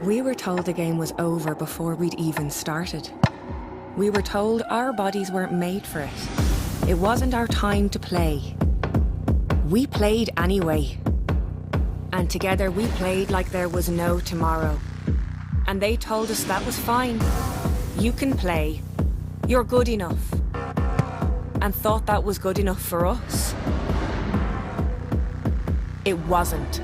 We were told the game was over before we'd even started. We were told our bodies weren't made for it. It wasn't our time to play. We played anyway. And together we played like there was no tomorrow. And they told us that was fine. You can play. You're good enough. And thought that was good enough for us. It wasn't.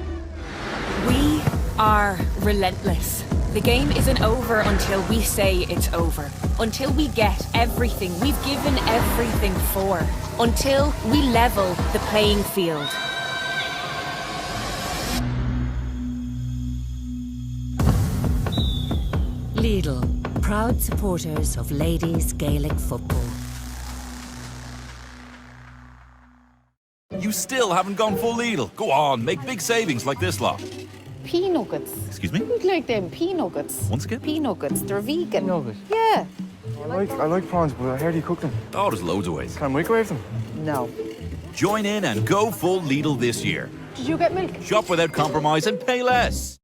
We are relentless. The game isn't over until we say it's over. Until we get everything we've given everything for. Until we level the playing field. Lidl, proud supporters of ladies Gaelic football. You still haven't gone full Lidl. Go on, make big savings like this lot. Pea nuggets. Excuse me? You'd like them pea nuggets. Once again? Pea nuggets. They're vegan. Nugget? Yeah. I like prawns, but how do you cook them? Oh, there's loads of ways. Can I microwave them? No. Join in and go full Lidl this year. Did you get milk? Shop without compromise and pay less.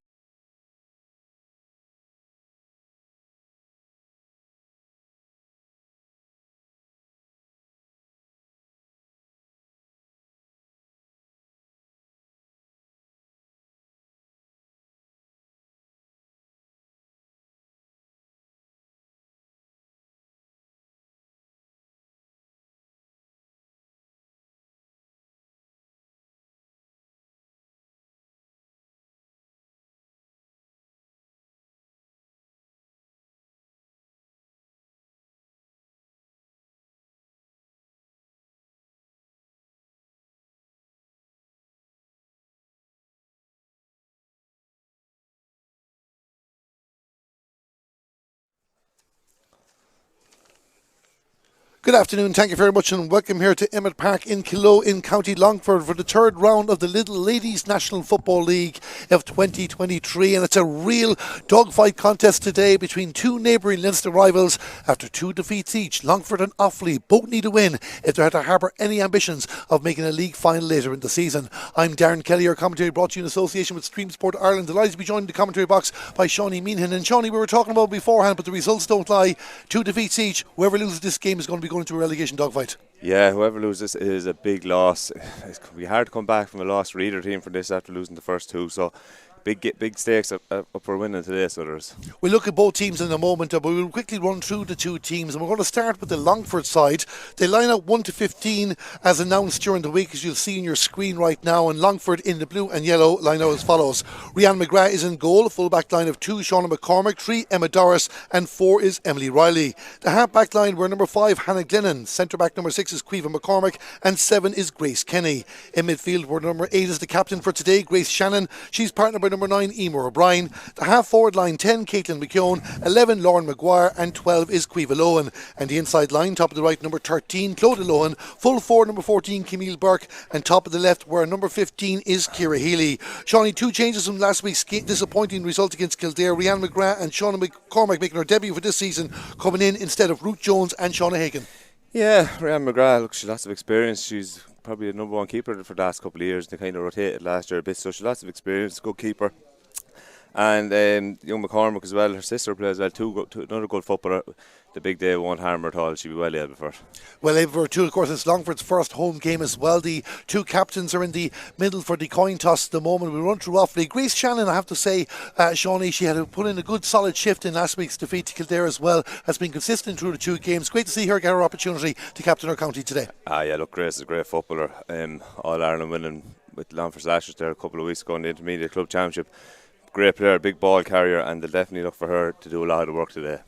Good afternoon, thank you very much and welcome here to Emmett Park in Killoe in County Longford for the third round of the Lidl Ladies National Football League of 2023, and it's a real dogfight contest today between two neighbouring Leinster rivals after two defeats each. Longford and Offaly both need a win if they're to harbour any ambitions of making a league final later in the season. I'm Darren Kelly, your commentary brought to you in association with Stream Sport Ireland. Delighted to be joined in the commentary box by Shawnee Meehan. And Shawnee, we were talking about beforehand, but the results don't lie. Two defeats each. Whoever loses this game is going to be going into a relegation dogfight. Yeah, whoever loses is a big loss. It's going to be hard to come back from a loss for either team for this after losing the first two. So big stakes up for winning today, so there's. We'll look at both teams in a moment, but we'll quickly run through the two teams, and we're going to start with the Longford side. They line up 1 to 15 as announced during the week, as you'll see on your screen right now, and Longford in the blue and yellow line out as follows. Rhiannon McGrath is in goal, a full back line of 2, Shauna McCormick, 3, Emma Doris, and 4 is Emily Riley. The half back line were number 5, Hannah Glennon, centre back number 6 is Caoimhe McCormick, and 7 is Grace Kenny. In midfield were number 8 is the captain for today, Grace Shannon. She's partnered by number 9, Emer O'Brien. The half forward line 10, Caitlin McKeown, 11, Lauren Maguire, and 12 is Caoimhe Lohan. And the inside line, top of the right, number 13, Clodagh Lohan, full forward number 14, Camille Burke, and top of the left where number 15 is Ciara Healy. Shawnee, two changes from last week's disappointing result against Kildare. Rhiannon McGrath and Shauna McCormick making her debut for this season, coming in instead of Ruth Jones and Shauna Hagan. Yeah, Rhiannon McGrath, look, she's lots of experience. She's probably the number one keeper for the last couple of years. They kind of rotated last year a bit, so she's lots of experience, good keeper. And young McCormick as well, her sister plays well too, another good footballer. The big day won't harm her at all. She'll be well able for it. Well able for it too. Of course, it's Longford's first home game as well. The two captains are in the middle for the coin toss at the moment. We'll run through Offaly. Grace Shannon, I have to say, Shawnee, she had to put in a good solid shift in last week's defeat to Kildare as well. Has been consistent through the two games. Great to see her get her opportunity to captain her county today. Yeah, look, Grace is a great footballer. All Ireland winning with Longford Slashers there a couple of weeks ago in the Intermediate Club Championship. Great player, big ball carrier, and they'll definitely look for her to do a lot of the work today.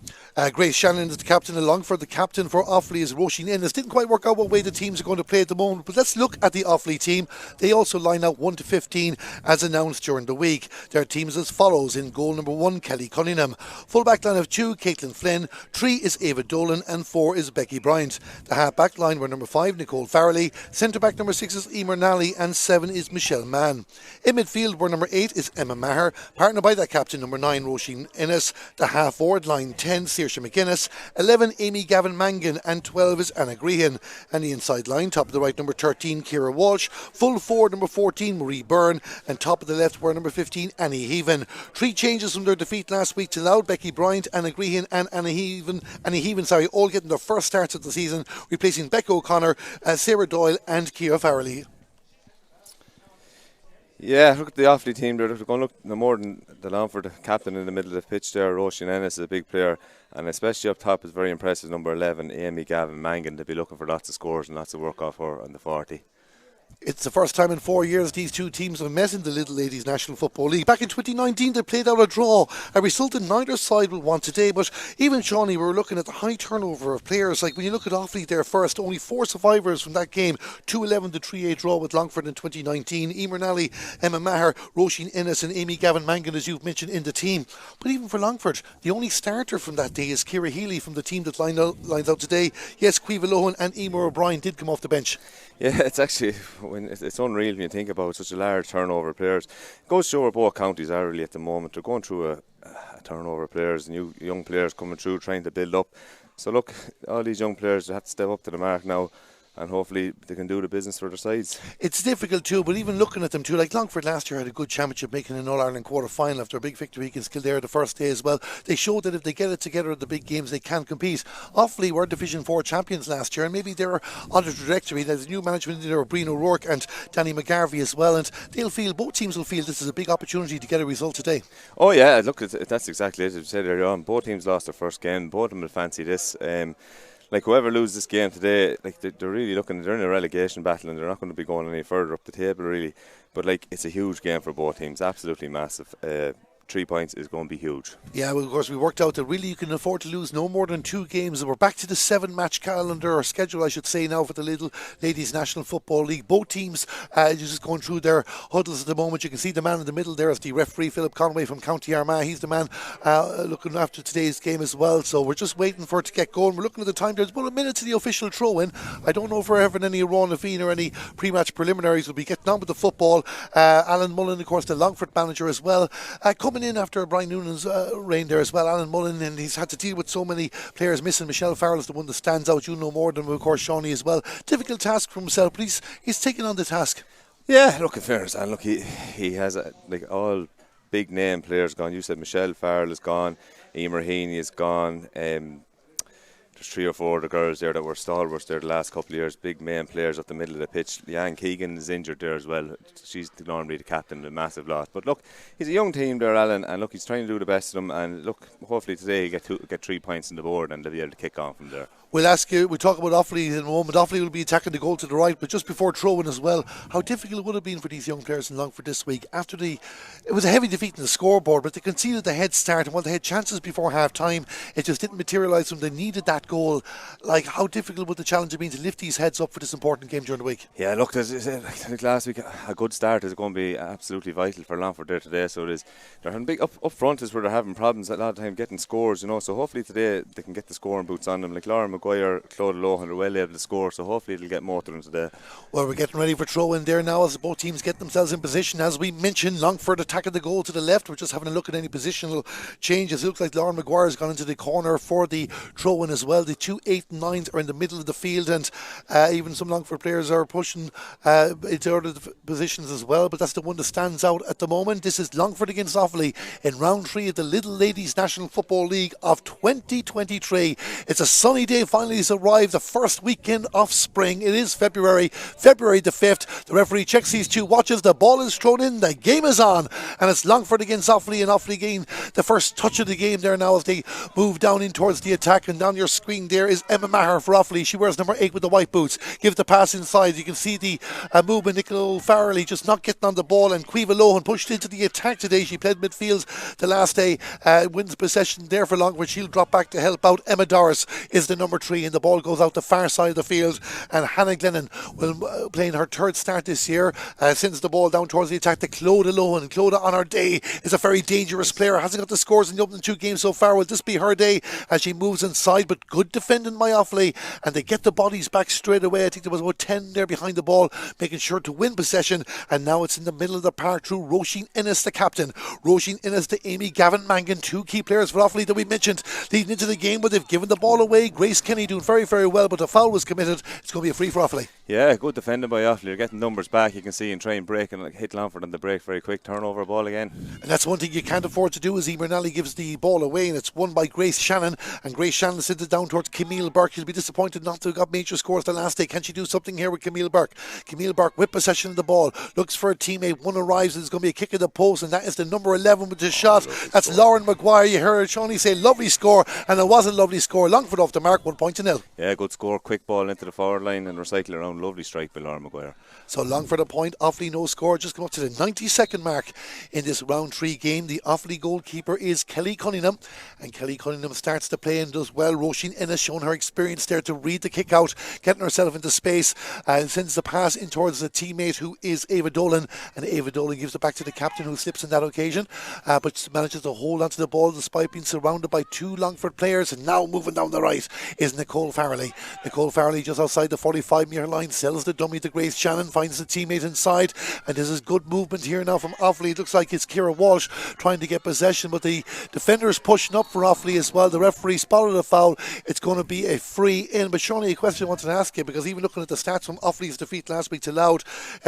Grace Shannon is the captain of Longford. The captain for Offaly is Roisin Ennis. Didn't quite work out what way the teams are going to play at the moment, but let's look at the Offaly team. They also line out 1 to 15 as announced during the week. Their teams as follows. In goal number 1, Kelly Cunningham. Full back line of 2, Caitlin Flynn. 3 is Ava Dolan, and 4 is Becky Bryant. The half back line were number 5, Nicole Farrelly. Centre back number 6 is Emer Nally, and 7 is Michelle Mann. In midfield were number 8 is Emma Maher. Partnered by that captain, number 9, Roisin Innes. The half-forward line, 10, Saoirse McGuinness. 11, Amy Gavin Mangan. And 12 is Anna Grehan. And the inside line, top of the right, number 13, Ciara Walsh. Full forward, number 14, Marie Byrne. And top of the left were number 15, Annie Heaven. 3 changes from their defeat last week to Loud. Becky Bryant, Anna Grehan and Annie Heaven, all getting their first starts of the season, replacing Becca O'Connor, Sarah Doyle and Ciara Farrelly. Yeah, look at the Offaly team. They're going to look no more than the Longford captain in the middle of the pitch there. Roisin Ennis is a big player, and especially up top is very impressive. Number 11, Amy Gavin Mangan. They'll be looking for lots of scores and lots of work off her on the 40. It's the first time in 4 years these two teams have met in the Lidl Ladies National Football League. Back in 2019 they played out a draw, a result that neither side will want today. But even Shawnee, we were looking at the high turnover of players. Like when you look at Offaly there first, only 4 survivors from that game. 2-11 to 3-8 draw with Longford in 2019. Emer Nally, Emma Maher, Roisin Innes and Amy Gavin Mangan, as you've mentioned, in the team. But even for Longford, the only starter from that day is Ciara Healy from the team that lines out today. Yes, Caoimhe Lohan and Emer O'Brien did come off the bench. Yeah, it's actually it's unreal when you think about such a large turnover of players. It goes to show where both counties are really at the moment. They're going through a turnover of players, new young players coming through, trying to build up. So look, all these young players have to step up to the mark now, and hopefully they can do the business for their sides. It's difficult too, but even looking at them too, like Longford last year had a good championship, making an All-Ireland quarter-final after a big victory against Kildare the first day as well. They showed that if they get it together at the big games, they can compete. Offaly were Division 4 champions last year, and maybe they're on a trajectory. There's a new management in there, Breen O'Rourke and Danny McGarvey as well, and both teams will feel this is a big opportunity to get a result today. Oh yeah, look, that's exactly it. As you said earlier on, both teams lost their first game. Both of them will fancy this. Like whoever loses this game today, like they're really looking, they're in a relegation battle and they're not going to be going any further up the table really. But like it's a huge game for both teams, absolutely massive. 3 points is going to be huge. Yeah, well, of course, we worked out that really you can afford to lose no more than 2 games. And we're back to the 7-match calendar, or schedule, I should say, now for the Lidl Ladies National Football League. Both teams just going through their huddles at the moment. You can see the man in the middle there is the referee, Philip Conway from County Armagh. He's the man looking after today's game as well. So we're just waiting for it to get going. We're looking at the time. There's about a minute to the official throw-in. I don't know if we're having any Raw Naveen or any pre-match preliminaries. We'll be getting on with the football. Alan Mullen, of course, the Longford manager as well, coming in after Brian Noonan's reign there as well. Alan Mullen, and he's had to deal with so many players missing. Michelle Farrell is the one that stands out. You know more than him, of course, Shawnee as well. Difficult task for himself, but he's taking on the task. Yeah, look, in fairness, and look, he has like all big name players gone. You said Michelle Farrell is gone, Emer Heaney is gone. There's 3 or 4 of the girls there that were stalwarts there the last couple of years, big main players at the middle of the pitch. Leanne Keegan is injured there as well. She's normally the captain, a massive loss. But look, he's a young team there, Alan, and look, he's trying to do the best of them. And look, hopefully today he'll get 3 points on the board and they'll be able to kick on from there. We'll talk about Offaly in a moment. Offaly will be attacking the goal to the right, but just before throwing as well, how difficult it would have been for these young players in Longford this week. It was a heavy defeat in the scoreboard, but they conceded the head start, and while they had chances before half time, it just didn't materialise when they needed that goal. Like, how difficult would the challenge have been to lift these heads up for this important game during the week? Yeah, look, like last week, a good start is going to be absolutely vital for Longford there today. So they're having big up front is where they're having problems a lot of time getting scores, so hopefully today they can get the scoring boots on them. Like Laura Maguire, Claude Lohan are well able to score, so hopefully it'll get more to them today. Well, we're getting ready for throw-in there now as both teams get themselves in position. As we mentioned, Longford attacking the goal to the left. We're just having a look at any positional changes. It looks like Laura Maguire has gone into the corner for the throw-in as well. The 2 8 and 9s are in the middle of the field, and even some Longford players are pushing into other positions as well, but that's the one that stands out at the moment. This is Longford against Offaly in round 3 of the Lidl Ladies National Football League of 2023. It's a sunny day finally has arrived, the first weekend of spring. It is February the 5th. The referee checks these 2 watches, the ball is thrown in, the game is on, and it's Longford against Offaly, and Offaly gain the first touch of the game there now as they move down in towards the attack. And down your screen there is Emma Maher for Offaly. She wears number 8 with the white boots. Give the pass inside. You can see the movement. Nicola Farrelly just not getting on the ball, and Caoimhe Lohan pushed into the attack today. She played midfield the last day, wins possession there for Longford. She'll drop back to help out. Emma Doris is the number 3, and the ball goes out the far side of the field, and Hannah Glennon will playing her 3rd start this year, sends the ball down towards the attack to Clodagh Lohan. Clodagh on her day is a very dangerous player, hasn't got the scores in the opening 2 games so far. Will this be her day as she moves inside, but Good defending by Offaly, and they get the bodies back straight away. I think there was about 10 there behind the ball, making sure to win possession, and now it's in the middle of the park through Roisin Innes, the captain. Roisin Innes to Amy Gavin Mangan, two key players for Offaly that we mentioned leading into the game, but they've given the ball away. Grace Kenny doing very, very well, but the foul was committed. It's going to be a free for Offaly. Yeah, good defending by Offaly. They're getting numbers back, you can see, and try and break and hit Longford on the break very quick. Turnover ball again. And that's one thing you can't afford to do, is Emer gives the ball away, and it's won by Grace Shannon, and Grace Shannon sends it down towards Camille Burke. She'll be disappointed not to have got major scores the last day. Can she do something here with Camille Burke? Camille Burke with possession of the ball, looks for a teammate, one arrives, and there's going to be a kick in the post, and that is the number 11 with the shot. That's Lauren Maguire. You heard Shawnee say lovely score, and it was a lovely score. Longford off the mark, 1-0. Yeah, good score, quick ball into the forward line and recycle around. Lovely strike by Lauren Maguire. So Longford a point, Offaly no score. Just come up to the 92nd mark in this round 3 game. The Offaly goalkeeper is Kelly Cunningham, and Kelly Cunningham starts to play and does well. Roisin Innes showing her experience there to read the kick out, getting herself into space, and sends the pass in towards the teammate who is Ava Dolan, and Ava Dolan gives it back to the captain, who slips on that occasion, but manages to hold onto the ball despite being surrounded by 2 Longford players. And now moving down the right is Nicole Farrelly. Nicole Farrelly just outside the 45-metre line sells the dummy to Grace Shannon, finds the teammate inside, and this is good movement here now from Offaly. It looks like it's Ciara Walsh trying to get possession, but the defender is pushing up for Offaly as well. The referee spotted a foul. It's going to be a free in. But Shawnee, a question I wanted to ask you, because even looking at the stats from Offaly's defeat last week to Louth,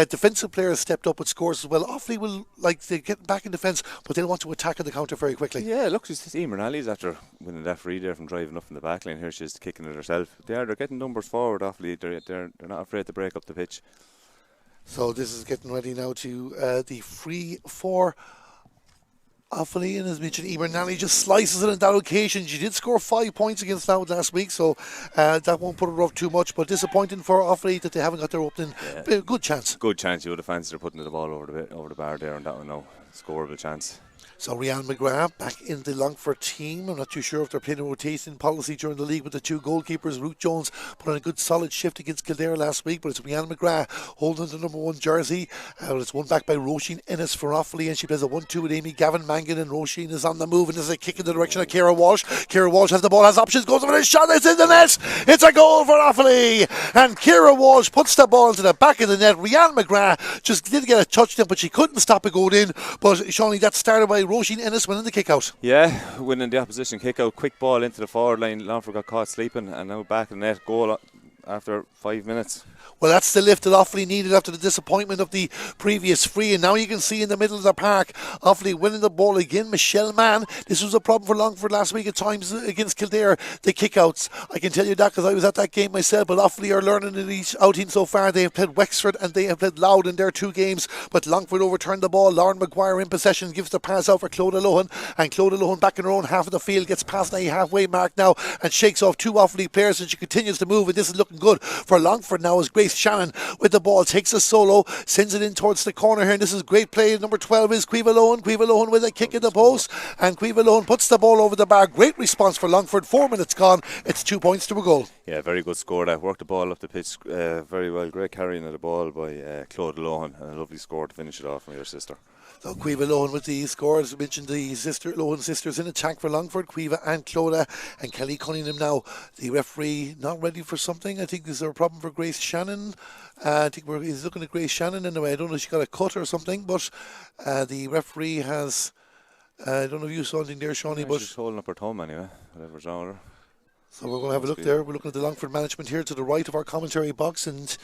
defensive players stepped up with scores as well. Offaly will like to get back in defence, but they'll want to attack on the counter very quickly. Yeah, look, she's Emer Nally's after winning that free there from driving up in the back line. Here she's kicking it herself. They're getting numbers forward, Offaly. They're not afraid to break up the pitch. So this is getting ready now to the free for Offaly, and as mentioned, Emer Nally just slices it on that occasion. She did score 5 points against Louth last week, so that won't put her off too much, but disappointing for Offaly that they haven't got their opening. Yeah. Good chance. Good chance. You would have fancied her putting the ball over the bar there, and that one, no scoreable chance. So Rianne McGrath back in the Longford team. I'm not too sure if they're playing a rotation policy during the league with the 2 goalkeepers. Ruth Jones put on a good solid shift against Kildare last week, but it's Rianne McGrath holding the number 1 jersey. It's won back by Roisin Innes for Offaly, and she plays a 1-2 with Amy Gavin Mangan, and Roisin is on the move, and there's a kick in the direction of Ciara Walsh. Ciara Walsh has the ball, has options, goes over the shot, it's in the net. It's a goal for Offaly, and Ciara Walsh puts the ball into the back of the net. Rianne McGrath just did get a touchdown, but she couldn't stop it going in. But Shawnee, that started by Roisin Innes winning the kick out. Yeah, winning the opposition kick out. Quick ball into the forward line. Longford got caught sleeping, and now back in the net. Goal after 5 minutes. Well, that's the lift that Offaly needed after the disappointment of the previous free, and now you can see in the middle of the park Offaly winning the ball again. Michelle Mann, this was a problem for Longford last week at times against Kildare, the kickouts. I can tell you that because I was at that game myself, but Offaly are learning in each outing so far. They have played Wexford and they have played Louth in their 2 games, but Longford overturned the ball. Lauren Maguire in possession, gives the pass out for Clodagh Lohan, and Clodagh Lohan back in her own half of the field, gets past the halfway mark now and shakes off 2 Offaly players, and she continues to move, and this is looking good for Longford now as Grace Shannon with the ball takes a solo, sends it in towards the corner here, and this is great play. Number 12 is Caoimhe Lohan. Caoimhe Lohan with a kick in the post, and Caoimhe Lohan puts the ball over the bar. Great response for Longford. 4 minutes gone. It's 2 points to a goal. Yeah, very good score. That worked the ball up the pitch very well. Great carrying of the ball by Clodagh Lohan, and a lovely score to finish it off from your sister. So Caoimhe Lohan with the score. As I mentioned, the Lohan sisters in attack for Longford, Caoimhe and Clodagh, and Kelly Cunningham now. The referee not ready for something. I think is there a problem for Grace Shannon. I think he's looking at Grace Shannon in a way. I don't know if she got a cut or something, but the referee has. I don't know if you saw anything there, Shawnee, but she's holding up her thumb anyway. Whatever's on her. So we're going to have a look there. We're looking at the Longford management here to the right of our commentary box, and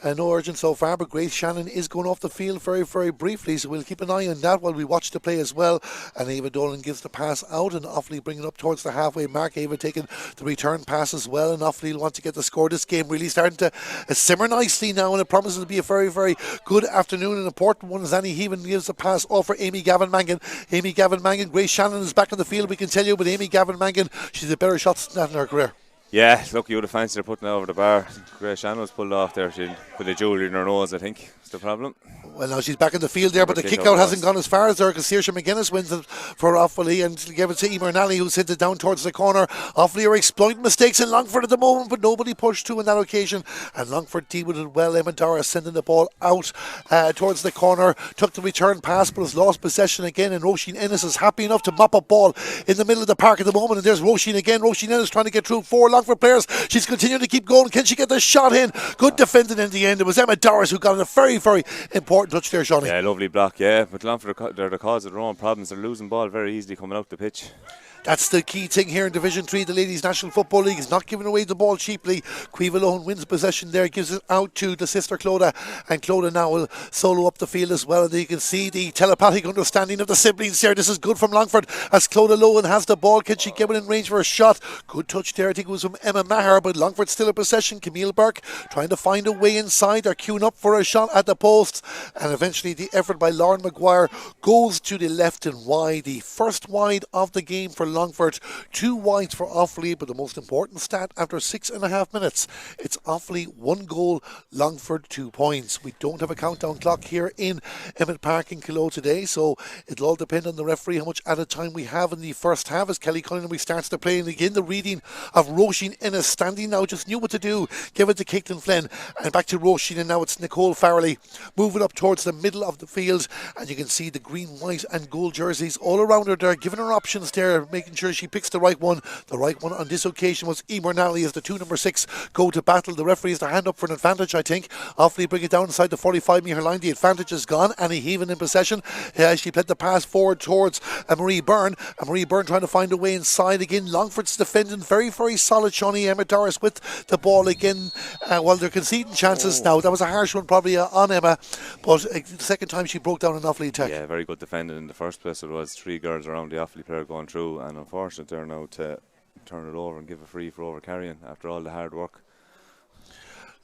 no urgent so far, but Grace Shannon is going off the field very, very briefly, so we'll keep an eye on that while we watch the play as well. And Ava Dolan gives the pass out, and Offaly bringing up towards the halfway mark. Ava taking the return pass as well, and Offaly will want to get the score. This game really starting to simmer nicely now, and it promises to be a very, very good afternoon. An important one as Annie Heaven gives the pass off for Amy Gavin Mangan. Amy Gavin Mangan, Grace Shannon is back on the field, we can tell you, but Amy Gavin Mangan, she's a better shot than that in her career. Yeah, look, you would have fancied her putting it over the bar. Grace Shannon was pulled off there. She put a jewellery in her nose, I think. the problem. Well, now she's back in the field there, but the Kick kick out out hasn't was. gone as far as there because Saoirse McGuinness wins it for Offaly and gave it to Emer Nally, who sent it down towards the corner. Offaly are exploiting mistakes in Longford at the moment, but nobody pushed through on that occasion, and Longford deal with it well. Emma Doris sending the ball out towards the corner, took the return pass but has lost possession again, and Roisin Ennis is happy enough to mop up ball in the middle of the park at the moment, and there's Roisin again. Roisin Ennis trying to get through 4 Longford players. She's continuing to keep going. Can she get the shot in? Good defending in the end. It was Emma Doris who got a very, very important touch there, Shawnee. Yeah, lovely block, yeah. But Longford, they're the cause of their own problems. They're losing ball very easily coming out the pitch. That's the key thing here in Division 3. The Ladies National Football League is not giving away the ball cheaply. Cueva Lohan wins possession there, gives it out to the sister Clodagh, and Clodagh now will solo up the field as well. And you can see the telepathic understanding of the siblings here. This is good from Longford as Clodagh Lohan has the ball. Can she get within range for a shot? Good touch there. I think it was from Emma Maher, but Longford still in possession. Camille Burke trying to find a way inside. They're queuing up for a shot at the post, and eventually the effort by Lauren Maguire goes to the left and wide. The first wide of the game for Longford. 2 wides for Offaly, but the most important stat after 6.5 minutes, it's Offaly 1 goal, Longford 2 points. We don't have a countdown clock here in Emmett Park in Kilo today, so it'll all depend on the referee how much added time we have in the first half as Kelly Cunningham starts to play. And again, the reading of Roisin Ennis standing now, just knew what to do, give it to Caitlin Flynn, and back to Roisin, and now it's Nicole Farrelly moving up towards the middle of the field, and you can see the green, white and gold jerseys all around her there, giving her options there, making sure she picks the right one. The right one on this occasion was Emer Nally as the 2 number 6 go to battle. The referee has their hand up for an advantage, I think. Offaly bring it down inside the 45-metre line. The advantage is gone. Annie Heaven in possession. She played the pass forward towards Marie Byrne. And Marie Byrne trying to find a way inside again. Longford's defending very, very solid. Shawnee Emma Doris with the ball again while they're conceding chances now. That was a harsh one probably on Emma, but the second time she broke down an Offaly attack. Yeah, very good defending in the first place. It was 3 girls around the Offaly player going through, and unfortunately they're now to turn it over and give a free for over carrying after all the hard work.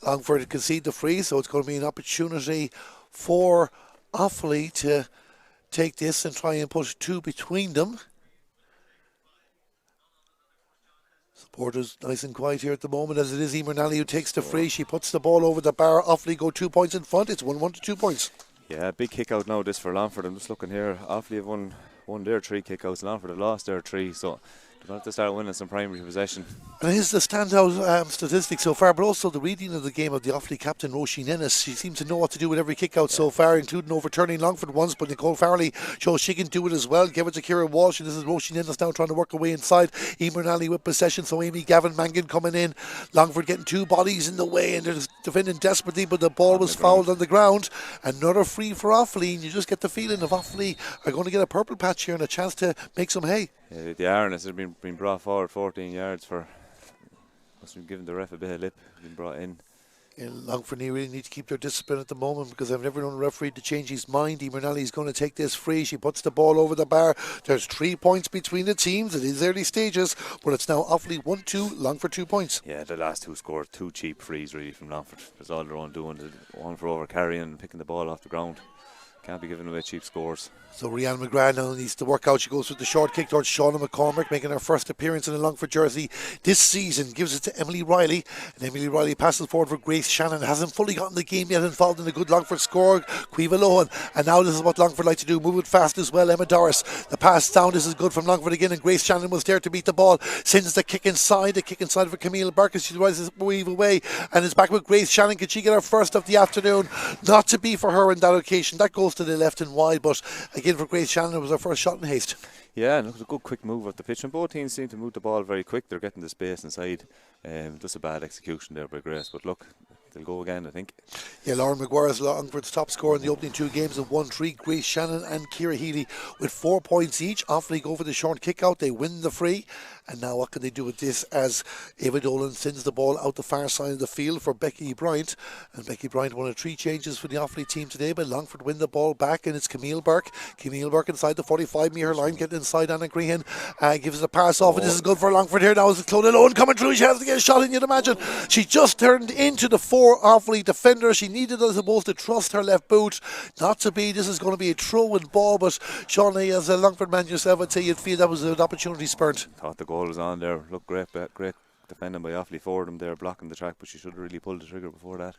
Longford concede the free, so it's going to be an opportunity for Offaly to take this and try and put 2 between them. Supporters nice and quiet here at the moment as it is Emer Nally who takes the free. She puts the ball over the bar. Offaly go 2 points in front. It's 1-1 to 2 points. Yeah, big kick out now this for Longford. I'm just looking here. Offaly have won their 3 kick-outs. Longford have lost their 3, so they're going to have to start winning some primary possession. And here's the standout statistic so far, but also the reading of the game of the Offaly captain, Roisin Ennis. She seems to know what to do with every kick-out so far, including overturning Longford once, but Nicole Farrelly shows she can do it as well. Give it to Ciara Walsh, and this is Roisin Ennis now trying to work her way inside. Emer Nally with possession, so Amy Gavin Mangan coming in. Longford getting 2 bodies in the way, and they're defending desperately, but the ball was fouled on the ground. Another free for Offaly, and you just get the feeling of Offaly are going to get a purple patch here and a chance to make some hay. Yeah, the Arness has been brought forward 14 yards for. Must have given the ref a bit of lip, been brought in. Longford really need to keep their discipline at the moment because I've never known a referee to change his mind. Emer Nally is going to take this free. She puts the ball over the bar. There's 3 points between the teams. It is early stages, but it's now Offaly 1-2, Longford 2 points. Yeah, the last 2 scored 2 cheap frees really from Longford. That's all they're on doing. One for over carrying and picking the ball off the ground. Can't be giving away cheap scores. So Rianne McGrath now needs to work out. She goes with the short kick towards Shauna McCormick, making her first appearance in a Longford jersey this season. Gives it to Emily Riley, and Emily Riley passes forward for Grace Shannon. Hasn't fully gotten the game yet, involved in a good Longford score. Cueva Lohan, and now this is what Longford like to do. Move it fast as well. Emma Doris, the pass down. This is good from Longford again, and Grace Shannon was there to beat the ball. Sends the kick inside. The kick inside for Camille Burke as she rises weave away, and it's back with Grace Shannon. Can she get her first of the afternoon? Not to be for her in that occasion. That goes to the left and wide, but again for Grace Shannon it was her first shot in haste. Yeah, and it was a good quick move at the pitch, and both teams seem to move the ball very quick. They're getting the space inside. Just a bad execution there by Grace, but look, they'll go again, I think. Yeah, Lauren Maguire is Longford's top scorer in the opening 2 games of 1-3. Grace Shannon and Ciara Healy with 4 points each. Offaly go for the short kick out. They win the free. And now what can they do with this as Ava Dolan sends the ball out the far side of the field for Becky Bryant. And Becky Bryant, one of 3 changes for the Offaly team today, but Longford win the ball back, and it's Camille Burke. Camille Burke inside the 45-metre line, getting inside Anna Green. Gives a pass off, and this is good for Longford here. Now is Clodagh Lohan coming through. She has to get a shot in, you'd imagine. She just turned into the 4 Offaly defenders. She needed, I suppose, to trust her left boot. Not to be. This is going to be a throw-in ball, but Shawnee, as a Longford man yourself, I'd say you'd feel that was an opportunity spurned. Thought the goal was on there. Looked great defending by Offaly for them. They're blocking the track, but she should have really pulled the trigger before that.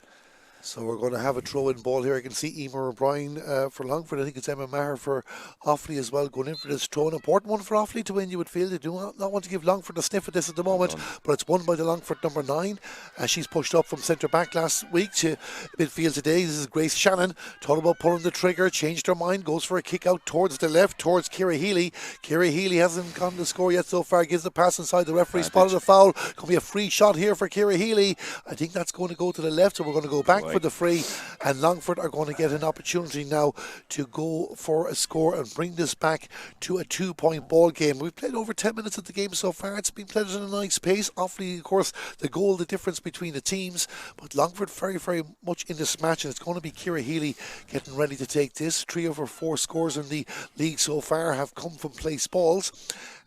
So we're going to have a throw-in ball here. I can see Emer O'Brien for Longford. I think it's Emma Maher for Offaly as well going in for this throw. An important one for Offaly to win, you would feel. They do not want to give Longford a sniff at this at the moment, but it's won by the Longford number 9. She's pushed up from centre-back last week to midfield today. This is Grace Shannon. Thought about pulling the trigger, changed her mind, goes for a kick out towards the left, towards Ciara Healy. Ciara Healy hasn't gone to score yet so far. Gives the pass inside. The referee spotted a foul. Could be a free shot here for Ciara Healy. I think that's going to go to the left, so we're going to go back for the free. And Longford are going to get an opportunity now to go for a score and bring this back to a 2-point ball game. We've played over 10 minutes of the game so far. It's been played at a nice pace. Offaly, of course, the goal, the difference between the teams. But Longford very, very much in this match, and it's going to be Ciara Healy getting ready to take this. 3 of her 4 scores in the league so far have come from place balls.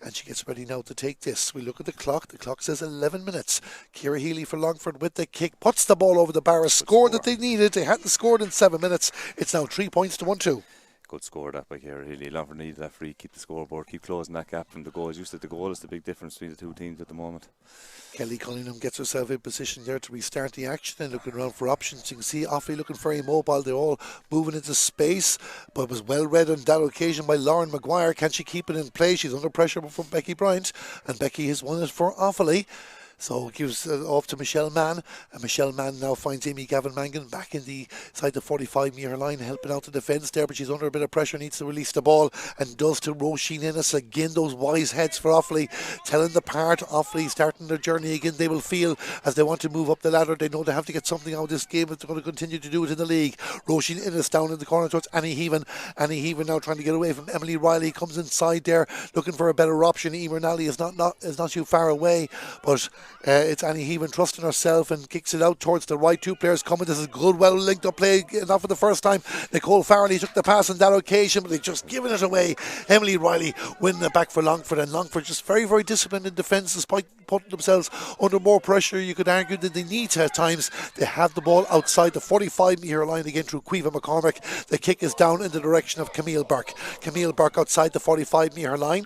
And she gets ready now to take this. We look at the clock. The clock says 11 minutes. Ciara Healy for Longford with the kick. Puts the ball over the bar. A score that they needed. They hadn't scored in 7 minutes. It's now 3 points to 1-2. Good score that by Ciara Healy. Longford needed that free. Keep the scoreboard. Keep closing that gap from the goals. You said the goal is the big difference between the two teams at the moment. Kelly Cunningham gets herself in position there to restart the action and looking around for options. You can see Offaly looking very mobile. They're all moving into space, but was well read on that occasion by Lauren Maguire. Can she keep it in play? She's under pressure from Becky Bryant, and Becky has won it for Offaly. So it gives off to Michelle Mann, and Michelle Mann now finds Amy Gavin Mangan back in the side the 45-metre line, helping out the defence there, but she's under a bit of pressure, needs to release the ball, and does to Roisin Ennis. Again, those wise heads for Offaly, telling the part. Offaly starting their journey again. They will feel as they want to move up the ladder. They know they have to get something out of this game if they're going to continue to do it in the league. Roisin Ennis down in the corner towards Annie Heaven. Annie Heaven now trying to get away from Emily Riley, comes inside there looking for a better option. Emer Nally is not too far away, but it's Annie Heaven trusting herself and kicks it out towards the right. 2 players coming. This is good, well linked up play, not for the first time. Nicole Farrelly took the pass on that occasion, but they've just given it away. Emily Riley winning it back for Longford, and Longford just very, very disciplined in defence despite putting themselves under more pressure. You could argue that they need to at times. They have the ball outside the 45-metre line again through Quiva McCormick. The kick is down in the direction of Camille Burke. Camille Burke outside the 45-metre line.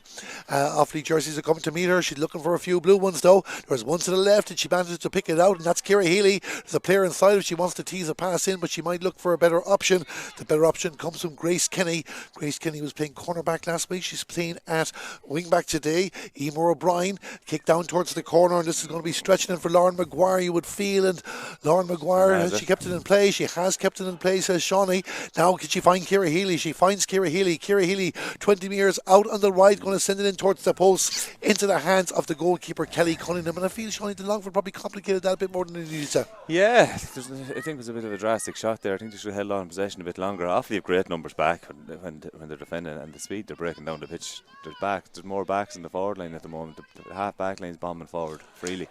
Offaly jerseys are coming to meet her. She's looking for a few blue ones though. There's one to the left and she manages to pick it out, and that's Ciara Healy. There's a player inside if she wants to tease a pass in, but she might look for a better option. The better option comes from Grace Kenny. Grace Kenny was playing cornerback last week. She's playing at wingback today. Emer O'Brien kick down towards the corner, and this is going to be stretching in for Lauren Maguire, you would feel. And Lauren Maguire, she kept it in play. She has kept it in play, says Shawnee. Now can she find Ciara Healy? She finds Ciara Healy. Ciara Healy 20 metres out on the right, going to send it in towards the post into the hands of the goalkeeper Kelly Cunningham. And I feel Shawnee the Longford probably complicated that a bit more than it needed to. Yeah, I think it was a bit of a drastic shot there. I think they should have held on in possession a bit longer. Offaly have great numbers back when they're defending, and the speed they're breaking down the pitch. There's more backs in the forward line at the moment. The half back line's bombing forward freely.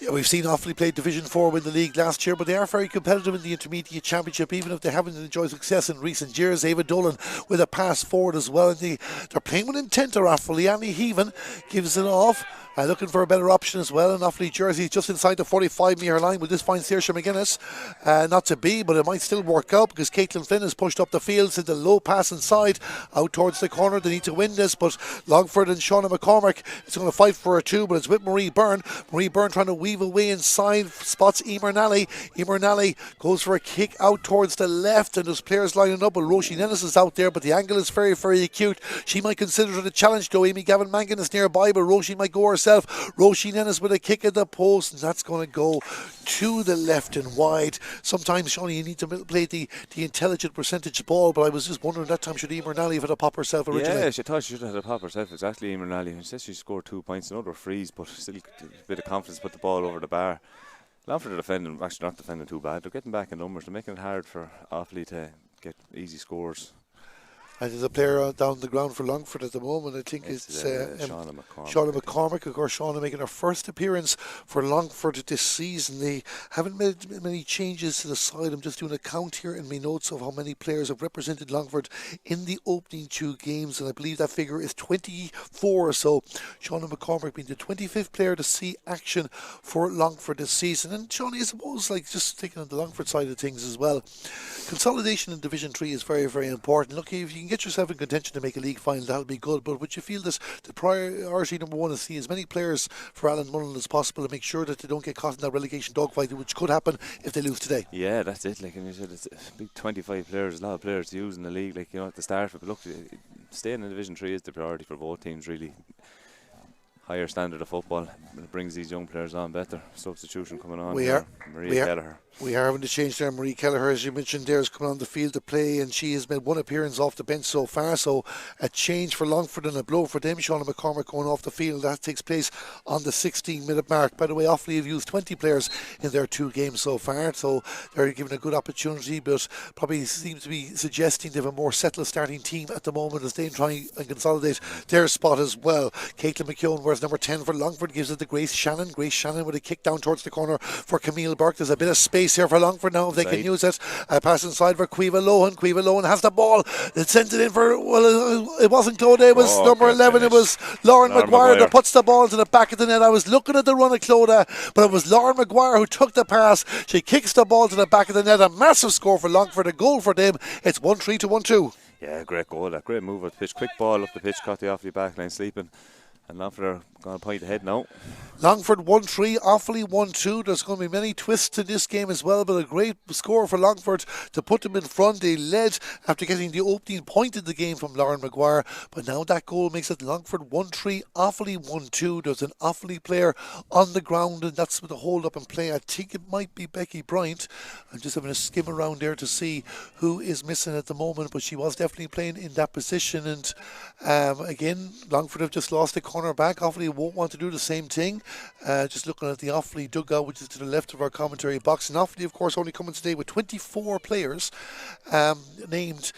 Yeah, we've seen Offaly play Division 4 win the league last year, but they are very competitive in the Intermediate Championship, even if they haven't enjoyed success in recent years. Ava Dolan with a pass forward as well. And they're playing with intent, or Offaly. Annie Heaven gives it off. Looking for a better option as well. And Offaly jersey just inside the 45-metre line. Will this find Saoirse McGuinness? Not to be, but it might still work out because Caitlin Flynn has pushed up the field, sent a low pass inside out towards the corner. They need to win this, but Longford and Shauna McCormick is going to fight for a 2, but it's with Marie Byrne. Marie Byrne trying to weave away inside, spots Emer Nally. Emer Nally goes for a kick out towards the left, and there's players lining up. But Roisin Ennis is out there, but the angle is very, very acute. She might consider it a challenge though. Amy Gavin Mangan is nearby, but Roisin might go herself. Roisin Ennis with a kick at the post, and that's going to go to the left and wide. Sometimes, Shawnee, you need to play the intelligent percentage ball, but I was just wondering that time should Emer Nally have had a pop herself originally? Yeah, she thought she should have had a pop herself, exactly. Emer Nally. She says she scored 2 points, another freeze, but still a bit of confidence, put the ball over the bar. Longford are defending, actually not defending too bad. They're getting back in numbers. They're making it hard for Offaly to get easy scores. And there's a player down the ground for Longford at the moment. I think it's Shauna McCormick. Of course, Shauna making her first appearance for Longford this season. They haven't made many changes to the side. I'm just doing a count here in my notes of how many players have represented Longford in the opening 2 games, and I believe that figure is 24. So Shauna McCormick being the 25th player to see action for Longford this season. And Shawnee, I suppose, like just taking on the Longford side of things as well, consolidation in Division 3 is very, very important. Look, if you can can get yourself in contention to make a league final, that'll be good. But would you feel that the priority number one is see as many players for Alan Mullen as possible to make sure that they don't get caught in that relegation dogfight, which could happen if they lose today? Yeah, that's it. Like, and you said, it's a big 25 players, a lot of players to use in the league. Like, at the start of it. But look, staying in Division 3 is the priority for both teams, really. Higher standard of football. It brings these young players on better. Substitution coming on. Marie Kelleher. We are having to change there. Marie Kelleher, as you mentioned there, is coming on the field to play, and she has made one appearance off the bench so far. So a change for Longford and a blow for them. Shauna McCormick going off the field. That takes place on the 16-minute mark. By the way, Offaly have used 20 players in their 2 games so far, so they're given a good opportunity, but probably seems to be suggesting they have a more settled starting team at the moment as they try and consolidate their spot as well. Caitlin McKeown wears number 10 for Longford, gives it to Grace Shannon. Grace Shannon with a kick down towards the corner for Camille Burke. There's a bit of space here for Longford now if they can use it. Pass inside for Caoimhe Lohan. Caoimhe Lohan has the ball. It sends it in for, well, it wasn't Claude, it was number 11. Finish. It was Lauren Maguire that puts the ball into the back of the net. I was looking at the run of Claude, but it was Lauren Maguire who took the pass. She kicks the ball to the back of the net. A massive score for Longford, a goal for them. It's 1-3 to 1-2. Yeah, great goal. That great move up the pitch. Quick ball up the pitch, caught the Offaly backline sleeping. And Longford are going to point ahead now. Longford 1-3, Offaly 1-2. There's going to be many twists in this game as well, but a great score for Longford to put them in front. They led after getting the opening point in the game from Lauren Maguire, but now that goal makes it Longford 1-3, Offaly 1-2. There's an Offaly player on the ground, and that's with the hold up and play. I think it might be Becky Bryant. I'm just having a skim around there to see who is missing at the moment, but she was definitely playing in that position. And again, Longford have just lost a corner back. Offaly won't want to do the same thing. Just looking at the Offaly dugout, which is to the left of our commentary box. And Offaly, of course, only coming today with 24 players named.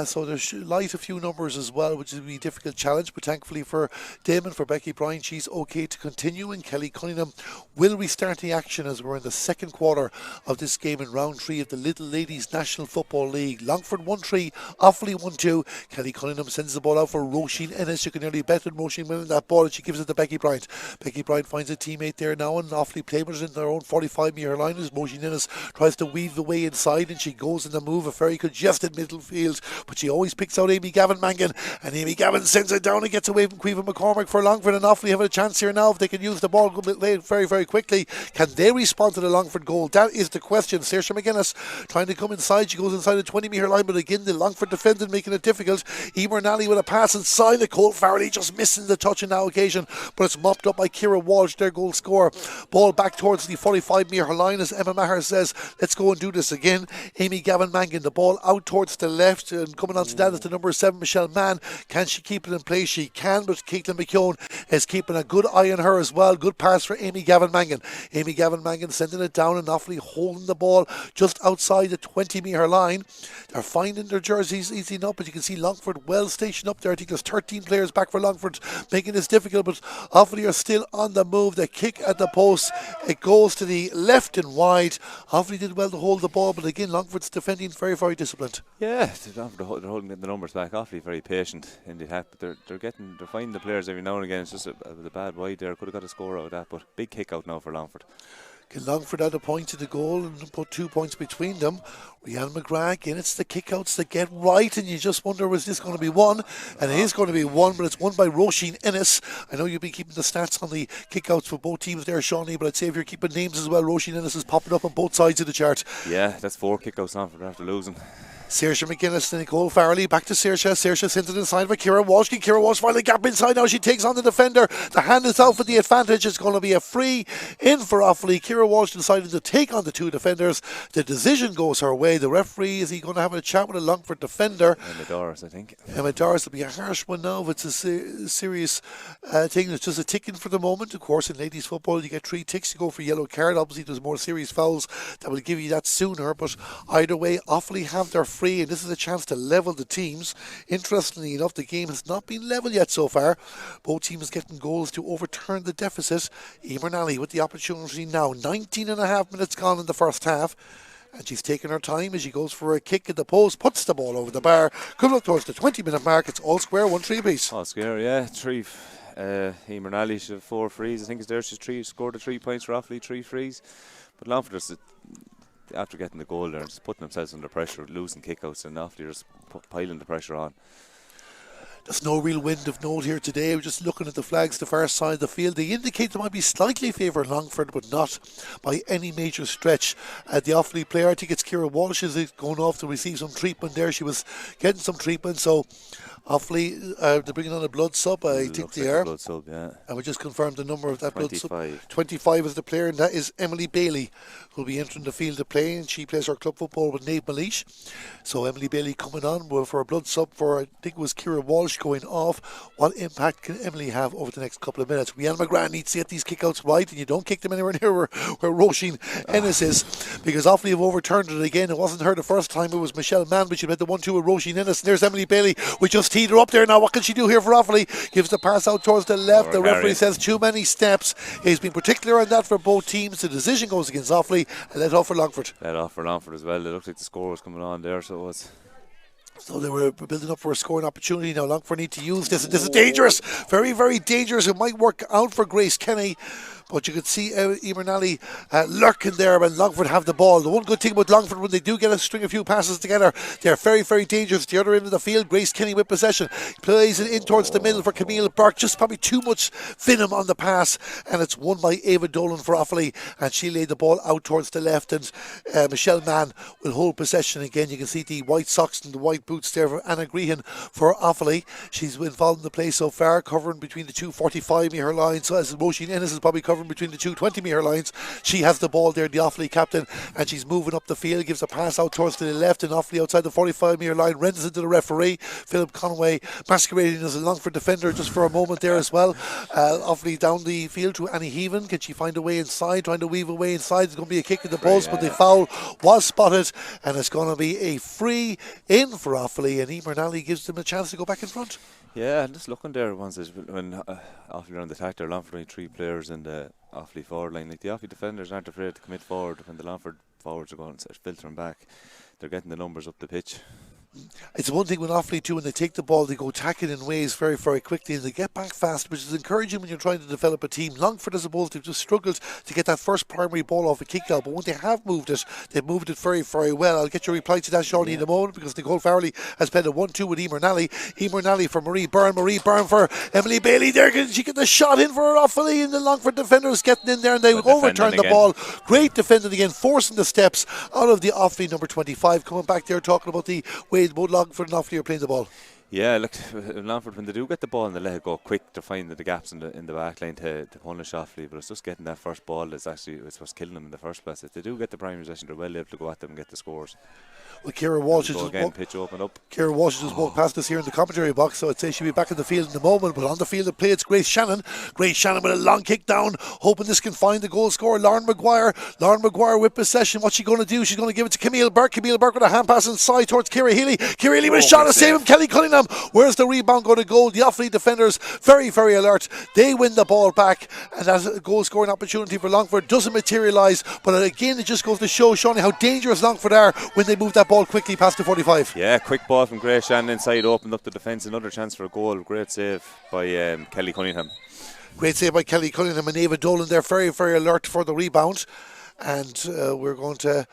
So there's light a few numbers as well, which will be a difficult challenge. But thankfully for Damon, for Becky Bryan, she's okay to continue. And Kelly Cunningham will restart the action as we're in the second quarter of this game in round 3 of the Lidl Ladies National Football League. Longford 1-3, Offaly 1-2. Kelly Cunningham sends the ball out for Roisin Ennis. You can nearly bet on Roisin winning that ball, and she gives it to Becky Bryant. Becky Bryant finds a teammate there now, and Offaly players in their own 45-metre line as Roisin Ennis tries to weave the way inside, and she goes in the move, a very congested middle field, but she always picks out Amy Gavin Mangan, and Amy Gavin sends it down and gets away from Caoimhe McCormick for Longford. And Offaly have a chance here now if they can use the ball very, very quickly. Can they respond to the Longford goal? That is the question. Saoirse McGuinness trying to come inside. She goes inside the 20-metre line, but again the Longford defending making it difficult. Emer Nally with a pass inside. Nicole Farrelly just missing the touch on that occasion, but it's mopped up by Ciara Walsh, their goal scorer. Ball back towards the 45-metre line as Emma Maher says, let's go and do this again. Amy Gavin Mangan, the ball out towards the left, and coming on to that is the number 7, Michelle Mann. Can she keep it in place? She can, but Caitlin McKeown is keeping a good eye on her as well. Good pass for Amy Gavin Mangan. Amy Gavin Mangan sending it down, and Offaly holding the ball just outside the 20-metre line. They're finding their jerseys easy enough, but you can see Longford well stationed up there. I think there's 13 players back for Longford, making this difficult, but Offaly are still on the move. They kick at the post. It goes to the left and wide. Offaly did well to hold the ball, but again, Longford's defending very, very disciplined. Yeah, they're holding the numbers back. Offaly very patient in the attack, but they're finding the players every now and again. It's just a bad wide there. Could have got a score out of that, but big kick out now for Longford. Can Longford add a point to the goal and put 2 points between them? Rhiannon McGrath, again, it's the kickouts that get right, and you just wonder, was this going to be one? And it is going to be one, but it's won by Roisin Ennis. I know you've been keeping the stats on the kickouts for both teams there, Shawnee, but I'd say if you're keeping names as well, Roisin Ennis is popping up on both sides of the chart. Yeah, that's 4 kickouts Longford after losing. Saoirse McGuinness and Nicole Farrelly back to Saoirse. Saoirse sends it inside for Ciara Walsh. Ciara Walsh finds a gap inside now. She takes on the defender. The hand is out for the advantage. It's going to be a free in for Offaly. Ciara Walsh decided to take on the 2 defenders. The decision goes her way. The referee, is he going to have a chat with a Longford defender? Emma Doris, I think. Emma Doris will be a harsh one now if it's a serious thing. It's just a ticking for the moment. Of course, in ladies football, you get 3 ticks. You go for yellow card. Obviously, there's more serious fouls that will give you that sooner. But either way, Offaly have their free, and this is a chance to level the teams. Interestingly enough, the game has not been level yet so far. Both teams getting goals to overturn the deficit. Emer Nally with the opportunity now. 19 and a half minutes gone in the first half, and she's taking her time as she goes for a kick at the post, puts the ball over the bar, comes up towards the 20-minute mark. It's all square, 1-3 apiece. All square, yeah. 3. Emer Nally, she had 4 frees. I think it's there. She's scored the 3 points for Offaly, 3 frees. But Longford, after getting the goal there, just putting themselves under pressure, losing kickouts, and Offaly just piling the pressure on. There's no real wind of note here today. We're just looking at the flags the far side of the field. They indicate they might be slightly favouring Longford, but not by any major stretch. The Offaly player, I think it's Ciara Walsh, is going off to receive some treatment there. She was getting some treatment, so Offaly, they're bringing on a blood sub, I think they are. Blood sub, yeah. And we just confirmed the number of that 25. blood sub. 25 is the player, and that is Emily Bailey, who'll be entering the field to play, and she plays her club football with Nate Malish. So Emily Bailey coming on for a blood sub for, I think it was Ciara Walsh going off. What impact can Emily have over the next couple of minutes? Rhiannon McGrath needs to get these kickouts right, and you don't kick them anywhere near where Roisin Ennis is, because Offaly have overturned it again. It wasn't her the first time, it was Michelle Mann, but she had the 1-2 with Roisin Ennis, and there's Emily Bailey. We just teed her up there now. What can she do here for Offaly? Gives the pass out towards the left. The referee says too many steps. He's been particular on that for both teams. The decision goes against Offaly and let off for Longford. Let off for Longford as well. It looked like the score was coming on there, so it was. So they were building up for a scoring opportunity. Now Longford need to use this. This is dangerous. Very, very dangerous. It might work out for Grace Kenny. But you could see Emer Nally lurking there when Longford have the ball. The one good thing about Longford, when they do get a string a few passes together, they're very, very dangerous. The other end of the field, Grace Kenny with possession. Plays it in towards the middle for Camille Burke. Just probably too much venom on the pass. And it's won by Ava Dolan for Offaly. And she laid the ball out towards the left. And Michelle Mann will hold possession again. You can see the white socks and the white boots there for Anna Grehan for Offaly. She's involved in the play so far, covering between the two 45-metre lines. So as Roisin Ennis is probably covering between the two 20-metre lines. She has the ball there, the Offaly captain, and she's moving up the field, gives a pass out towards to the left, and Offaly outside the 45-metre line, renders it to the referee. Philip Conway masquerading as a Longford defender just for a moment there as well. Offaly down the field to Annie Heaven. Can she find a way inside? Trying to weave a way inside. It's going to be a kick in the post, but the foul was spotted, and it's going to be a free in for Offaly, and Emer Nally gives them a chance to go back in front. Yeah, just looking there when Offaly are on the attack, there are Longford only 3 players in the Offaly forward line. Like the Offaly defenders aren't afraid to commit forward when the Longford forwards are going filtering back. They're getting the numbers up the pitch. It's one thing when Offaly too, when they take the ball, they go attacking in ways very, very quickly, and they get back fast, which is encouraging when you're trying to develop a team. Longford, I suppose, they've just struggled to get that first primary ball off a kick out, but when they have moved it, they've moved it very, very well. I'll get your reply to that, Shawnee, in a moment, because Nicole Farrelly has played a 1-2 with Emer Nally. Emer Nally for Marie Byrne for Emily Bailey. There, can she get the shot in for Offaly, and the Longford defenders getting in there, and they overturn the ball. Great defending again, forcing the steps out of the Offaly number 25. Coming back there, talking about the way both Longford and Offaly are playing the ball. Yeah, look, Longford, when they do get the ball and they let it go quick, they're finding the gaps in the back line to punish Offaly, but it's just getting that first ball that's actually what's killing them in the first place. If they do get the primary possession, they're well able to go at them and get the scores. Well, Ciara Walsh pitch open up. Ciara Walsh just walked past us here in the commentary box, so I'd say she'll be back in the field in a moment. But on the field of play, it's Grace Shannon. Grace Shannon with a long kick down, hoping this can find the goal scorer, Lauren Maguire. Lauren Maguire with possession. What's she going to do? She's going to give it to Camille Burke. Camille Burke with a hand pass inside towards Ciara Healy. Ciara Healy with a shot to save him. Kelly Cunningham. Where's the rebound going to go? The Offaly defenders very, very alert. They win the ball back, and that goal scoring opportunity for Longford doesn't materialise. But again, it just goes to show, Shawnee, how dangerous Longford are when they move that ball quickly past the 45. Yeah, quick ball from Grace Shannon inside, opened up the defence. Another chance for a goal. Great save by Kelly Cunningham. Great save by Kelly Cunningham, and Ava Dolan. They're very, very alert for the rebound. And we're going to...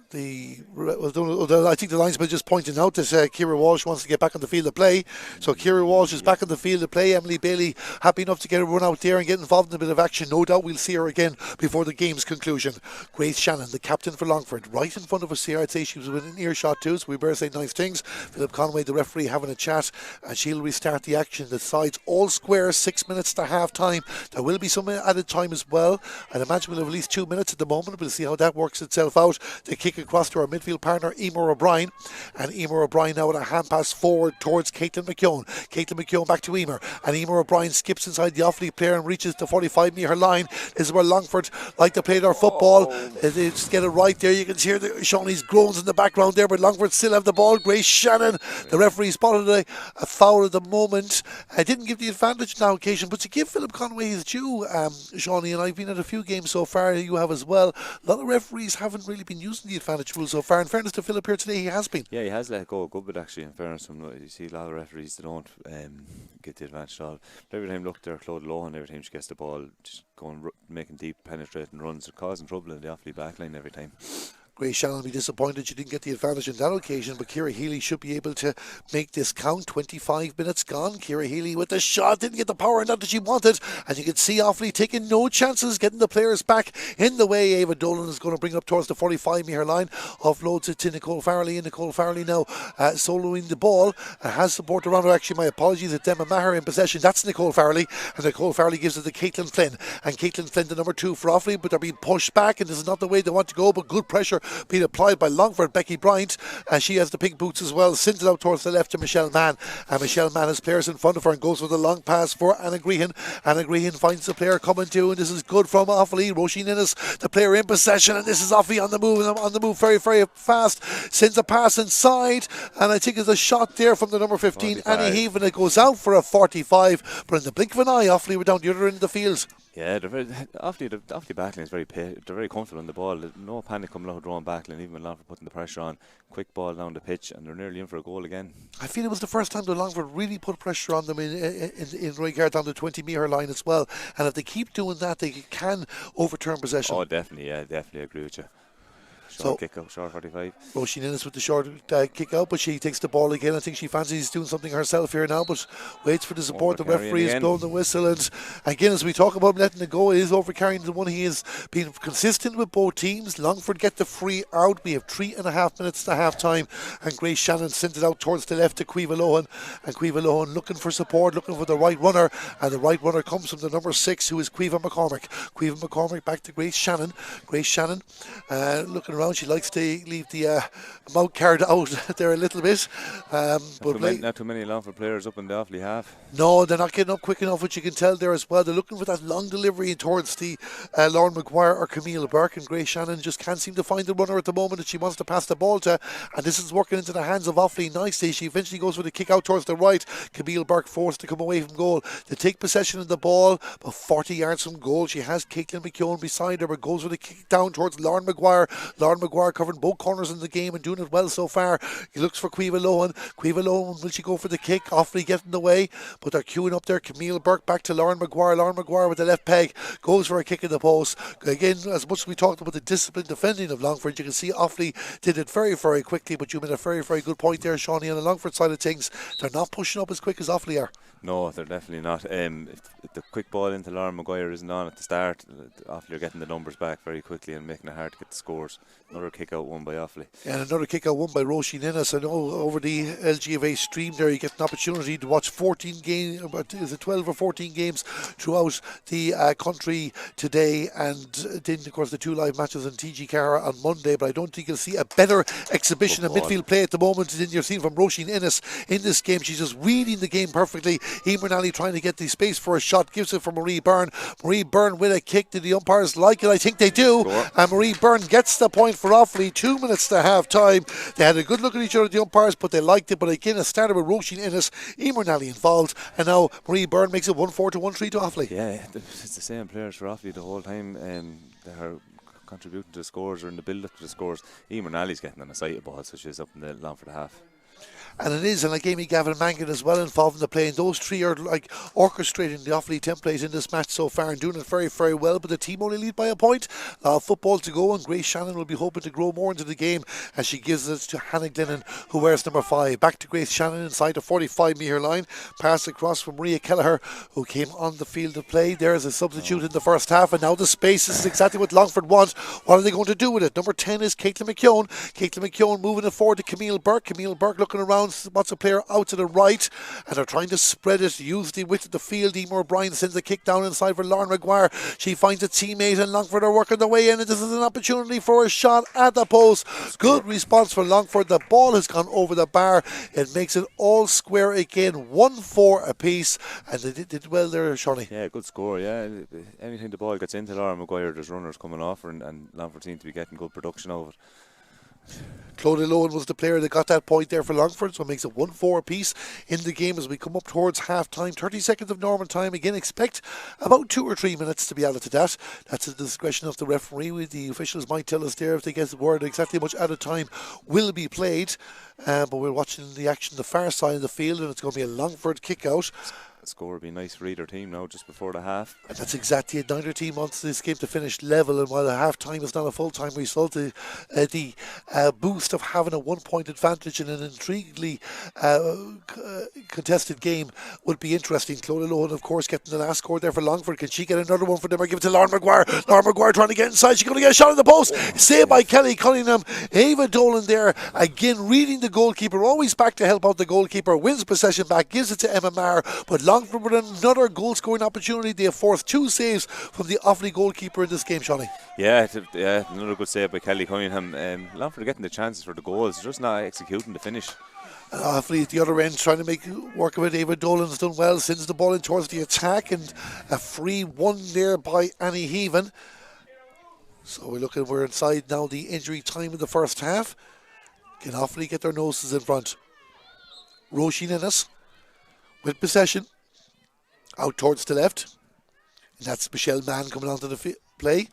I think the linesman just pointing out that Ciara Walsh wants to get back on the field of play. So Ciara Walsh is back on the field of play. Emily Bailey happy enough to get a run out there and get involved in a bit of action. No doubt we'll see her again before the game's conclusion. Grace Shannon, the captain for Longford, right in front of us here. I'd say she was within earshot too, so we better say nice things. Philip Conway, the referee, having a chat, and she'll restart the action. The sides all square, 6 minutes to half time. There will be some added time as well. I'd imagine we'll have at least 2 minutes at the moment. We'll see how that works itself out. The kick across to our midfield partner Emer O'Brien, and Emer O'Brien now with a hand pass forward towards Caitlin McKeown. Caitlin McKeown back to Emer, and Emer O'Brien skips inside the Offaly player and reaches the 45-metre line. This is where Longford like to play their football. They just get it right there. You can hear Shawnee's groans in the background there, but Longford still have the ball. Grace Shannon, the referee spotted a foul at the moment. I didn't give the advantage on occasion, but to give Philip Conway his due, Shawnee, and I've been at a few games so far, you have as well, a lot of referees haven't really been using the advantage rule so far. In fairness to Philip here today, he has been. Yeah, he has let go a good bit actually. In fairness, you see a lot of referees that don't get the advantage at all. But every time, look there, Claude Lohan, every time she gets the ball, just going making deep penetrating runs, causing trouble in the Offaly backline every time. Grace Shannon will be disappointed she didn't get the advantage on that occasion, but Ciara Healy should be able to make this count. 25 minutes gone. Ciara Healy with the shot, didn't get the power and that she wanted, and you can see Offaly taking no chances, getting the players back in the way. Ava Dolan is going to bring it up towards the 45-metre line, offloads it to Nicole Farrelly, and Nicole Farrelly now soloing the ball, has support around her. Actually, my apologies, it's Emma Maher in possession. That's Nicole Farrelly, and Nicole Farrelly gives it to Caitlin Flynn, and Caitlin Flynn the number 2 for Offaly, but they're being pushed back, and this is not the way they want to go, but good pressure being applied by Longford. Becky Bryant, and she has the pink boots as well, sends it out towards the left to Michelle Mann, and Michelle Mann has players in front of her and goes for the long pass for Anna Grehan. Anna Grehan finds the player coming to, and this is good from Offaly. Roisin Innes, the player in possession, and this is Offaly on the move very, very fast, sends a pass inside, and I think there's a shot there from the number 15, 45. Annie Heaven. It goes out for a 45, but in the blink of an eye, Offaly were down the other end of the field. Yeah, Offaly backline is they're very comfortable on the ball. No panic coming out of drawn backline, even when Longford putting the pressure on. Quick ball down the pitch, and they're nearly in for a goal again. I feel it was the first time that Longford really put pressure on them in regard down the 20-metre line as well. And if they keep doing that, they can overturn possession. Oh, definitely, yeah, definitely agree with you. Short kick out, short 45. Roisin Innes with the short kick out, but she takes the ball again. I think she fancies doing something herself here now, but waits for the support. The referee is blowing the whistle, and again, as we talk about letting it go, it is overcarrying the one. He has been consistent with both teams. Longford get the free out. We have 3.5 minutes to half time, and Grace Shannon sent it out towards the left to Caoimhe Lohan, and Caoimhe Lohan looking for support, looking for the right runner, and the right runner comes from the number 6, who is Caoimhe McCormick. Caoimhe McCormick back to Grace Shannon. Grace Shannon looking around. She likes to leave the mouth card out there a little bit. Not too many Longford players up in the Offaly half. No, they're not getting up quick enough, which you can tell there as well. They're looking for that long delivery towards the Lauren Maguire or Camille Burke, and Grace Shannon just can't seem to find the runner at the moment that she wants to pass the ball to, and this is working into the hands of Offaly nicely. She eventually goes for the kick out towards the right. Camille Burke forced to come away from goal to take possession of the ball, but 40 yards from goal. She has Caitlin McKeown beside her, but goes for the kick down towards Lauren Maguire. Lauren Maguire covering both corners in the game and doing it well so far. He looks for Caoimhe Lohan. Caoimhe Lohan, will she go for the kick? Offaly getting the way, but they're queuing up there. Camille Burke back to Lauren Maguire. Lauren Maguire with the left peg goes for a kick in the post. Again, as much as we talked about the disciplined defending of Longford, you can see Offaly did it very, very quickly, but you made a very, very good point there, Shawnee, on the Longford side of things. They're not pushing up as quick as Offaly are. No, they're definitely not. If the quick ball into Lauren Maguire isn't on at the start, Offaly are getting the numbers back very quickly and making it hard to get the scores. Another kick out won by Offaly. And another kick out won by Roisin Innes. I know over the LGFA stream there you get an opportunity to watch 14 games, is it 12 or 14 games throughout the country today, and then of course the 2 live matches in TG Cara on Monday, but I don't think you'll see a better exhibition of midfield play at the moment than you're seeing from Roisin Innes in this game. She's just reading the game perfectly. Emer Nally trying to get the space for a shot, gives it for Marie Byrne. Marie Byrne with a kick. Do the umpires like it? I think they do. Sure. And Marie Byrne gets the point for Offaly. 2 minutes to half time. They had a good look at each other, the umpires, but they liked it. But again, it started with Roisin Innes, Emer Nally involved, and now Marie Byrne makes it 1-4 to 1-3 to Offaly. Yeah, it's the same players for Offaly the whole time. They're contributing to the scores or in the build-up to the scores. Emer Nally's getting on a sight of ball, so she's up in the Longford half. And it is, and like Amy Gavin Mangan as well involved in the play, and those three are like orchestrating the Offaly template in this match so far and doing it very, very well, but the team only lead by a point. Football to go, and Grace Shannon will be hoping to grow more into the game as she gives it to Hannah Glennon, who wears number 5. Back to Grace Shannon inside the 45-metre line, pass across from Maria Kelleher, who came on the field of play there as a substitute in the first half, and now the space. This is exactly what Longford want. What are they going to do with it? Number 10 is Caitlin McKeown. Caitlin McKeown moving it forward to Camille Burke. Camille Burke looking around, wants a player out to the right, and they're trying to spread it, use the width of the field. Emer O'Brien sends a kick down inside for Lauren Maguire. She finds a teammate, and Longford are working their way in, and this is an opportunity for a shot at the post. Good response for Longford. The ball has gone over the bar. It makes it all square again, 1-4 apiece, and they did well there, Shawnee. Yeah, good score. Yeah, anything the ball gets into Lauren Maguire, there's runners coming off, and Longford seem to be getting good production out of it. Claudia Lohan was the player that got that point there for Longford, so it makes it 1-4 apiece in the game as we come up towards half time. 30 seconds of normal time. Again, expect about 2 or 3 minutes to be added to that. That's at the discretion of the referee. The officials might tell us there if they get the word exactly how much added time will be played. But we're watching the action on the far side of the field, and it's going to be a Longford kick out. score would be nice for either team now just before the half. And that's exactly it. Neither team wants this game to finish level, and while a half time is not a full time result, the boost of having a 1 point advantage in an intriguingly contested game would be interesting. Clodagh Lohan, of course, getting the last score there for Longford. Can she get another one for them or give it to Lauren Maguire? Lauren Maguire trying to get inside. She's going to get a shot in the post. Saved by Kelly Cunningham. Ava Dolan there again reading the goalkeeper, always back to help out the goalkeeper, wins possession back, gives it to Emma Maher, but Longford with another goal scoring opportunity. They have forced 2 saves from the Offaly goalkeeper in this game, Shawnee. Yeah, another good save by Kelly Cunningham. Longford are getting the chances for the goals, just not executing the finish. Offaly at the other end trying to make work of it. Ava Dolan's done well, sends the ball in towards the attack, and a free one there by Annie Heaven. So we're inside now the injury time of the first half. Can Offaly get their noses in front? Roisin Ennis with possession out towards the left, and that's Michelle Mann coming onto the play.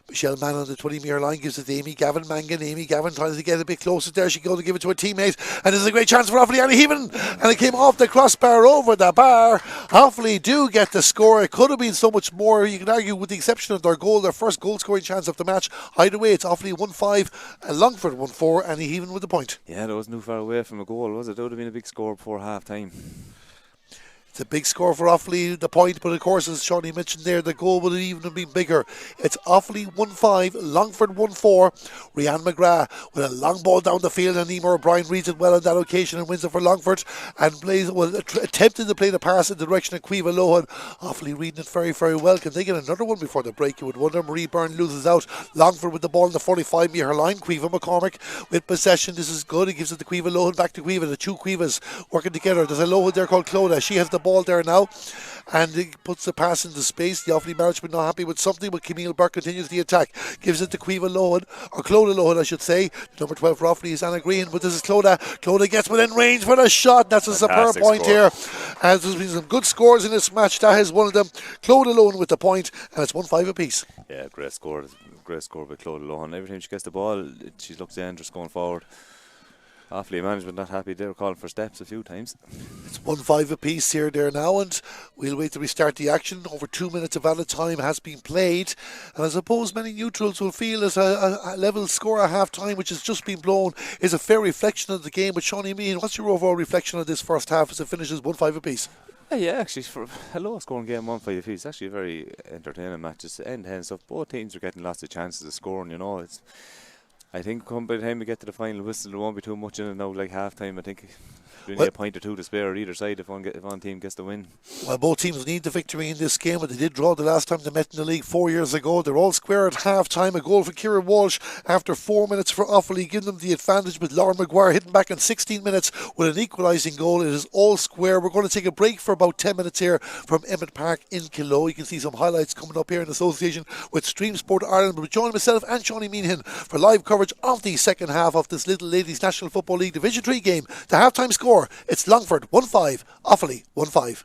Michelle Mann on the 20-metre line gives it to Amy Gavin Mangan. Amy Gavin tries to get a bit closer there. She goes to give it to a teammate, and this is a great chance for Offaly. Annie Heaven, and it came off the crossbar over the bar. Offaly do get the score. It could have been so much more. You can argue, with the exception of their goal, their first goal scoring chance of the match. Either way, it's Offaly 1-5 and Longford 1-4. Annie Heaven with the point. Yeah, that wasn't too far away from a goal, was it? That would have been a big score before half time. It's a big score for Offaly, the point, but of course, as Shawnee mentioned there, the goal would have even been bigger. It's Offaly 1-5, Longford 1-4. Rianne McGrath with a long ball down the field, and Emer O'Brien reads it well on that occasion and wins it for Longford, and attempted to play the pass in the direction of Caoimhe Lohan. Offaly reading it very, very well. Can they get another one before the break? You would wonder. Marie Byrne loses out. Longford with the ball in the 45-metre line. Caoimhe McCormick with possession. This is good. He gives it to Caoimhe Lohan, back to Caoimhe. The two Caoimhes working together. There's a Lohan there called Clodagh. She has the ball there now, and he puts the pass into space. The Offaly management not happy with something, but Camille Burke continues the attack, gives it to Caoimhe Lohan, or Clodagh Lohan I should say. Number 12 for Offaly is Anna Green, but this is Clodagh. Clodagh gets within range for the shot. That's a superb point here, and there's been some good scores in this match. That is one of them. Clodagh Lohan with the point, and it's 1-5 apiece. Yeah, great score by Clodagh Lohan. Every time she gets the ball, she looks dangerous going forward. Offaly management not happy. They were calling for steps a few times. It's 1-5 apiece here there now, and we'll wait till we start the action. Over 2 minutes of added time has been played, and I suppose many neutrals will feel as a level score at half time, which has just been blown, is a fair reflection of the game. But Shawnee Meehan, what's your overall reflection of this first half as it finishes 1-5 apiece? Yeah, actually, for a low scoring game, 1-5 apiece, it's actually a very entertaining match. It's end-to-end stuff. Both teams are getting lots of chances of scoring, I think by the time we get to the final whistle, there won't be too much in it now, like half time. I think we need a point or two to spare on either side if one team gets the win. Well, both teams need the victory in this game, but they did draw the last time they met in the league 4 years ago. They're all square at half time. A goal for Kieran Walsh after 4 minutes for Offaly, giving them the advantage, with Lauren Maguire hitting back in 16 minutes with an equalising goal. It is all square. We're going to take a break for about 10 minutes here from Emmett Park in Kilo. You can see some highlights coming up here in association with Stream Sport Ireland. But join myself and Shawnee Meehan for live coverage of the second half of this Little Ladies National Football League Division 3 game. The half-time score, it's Longford 1-5, Offaly 1-5.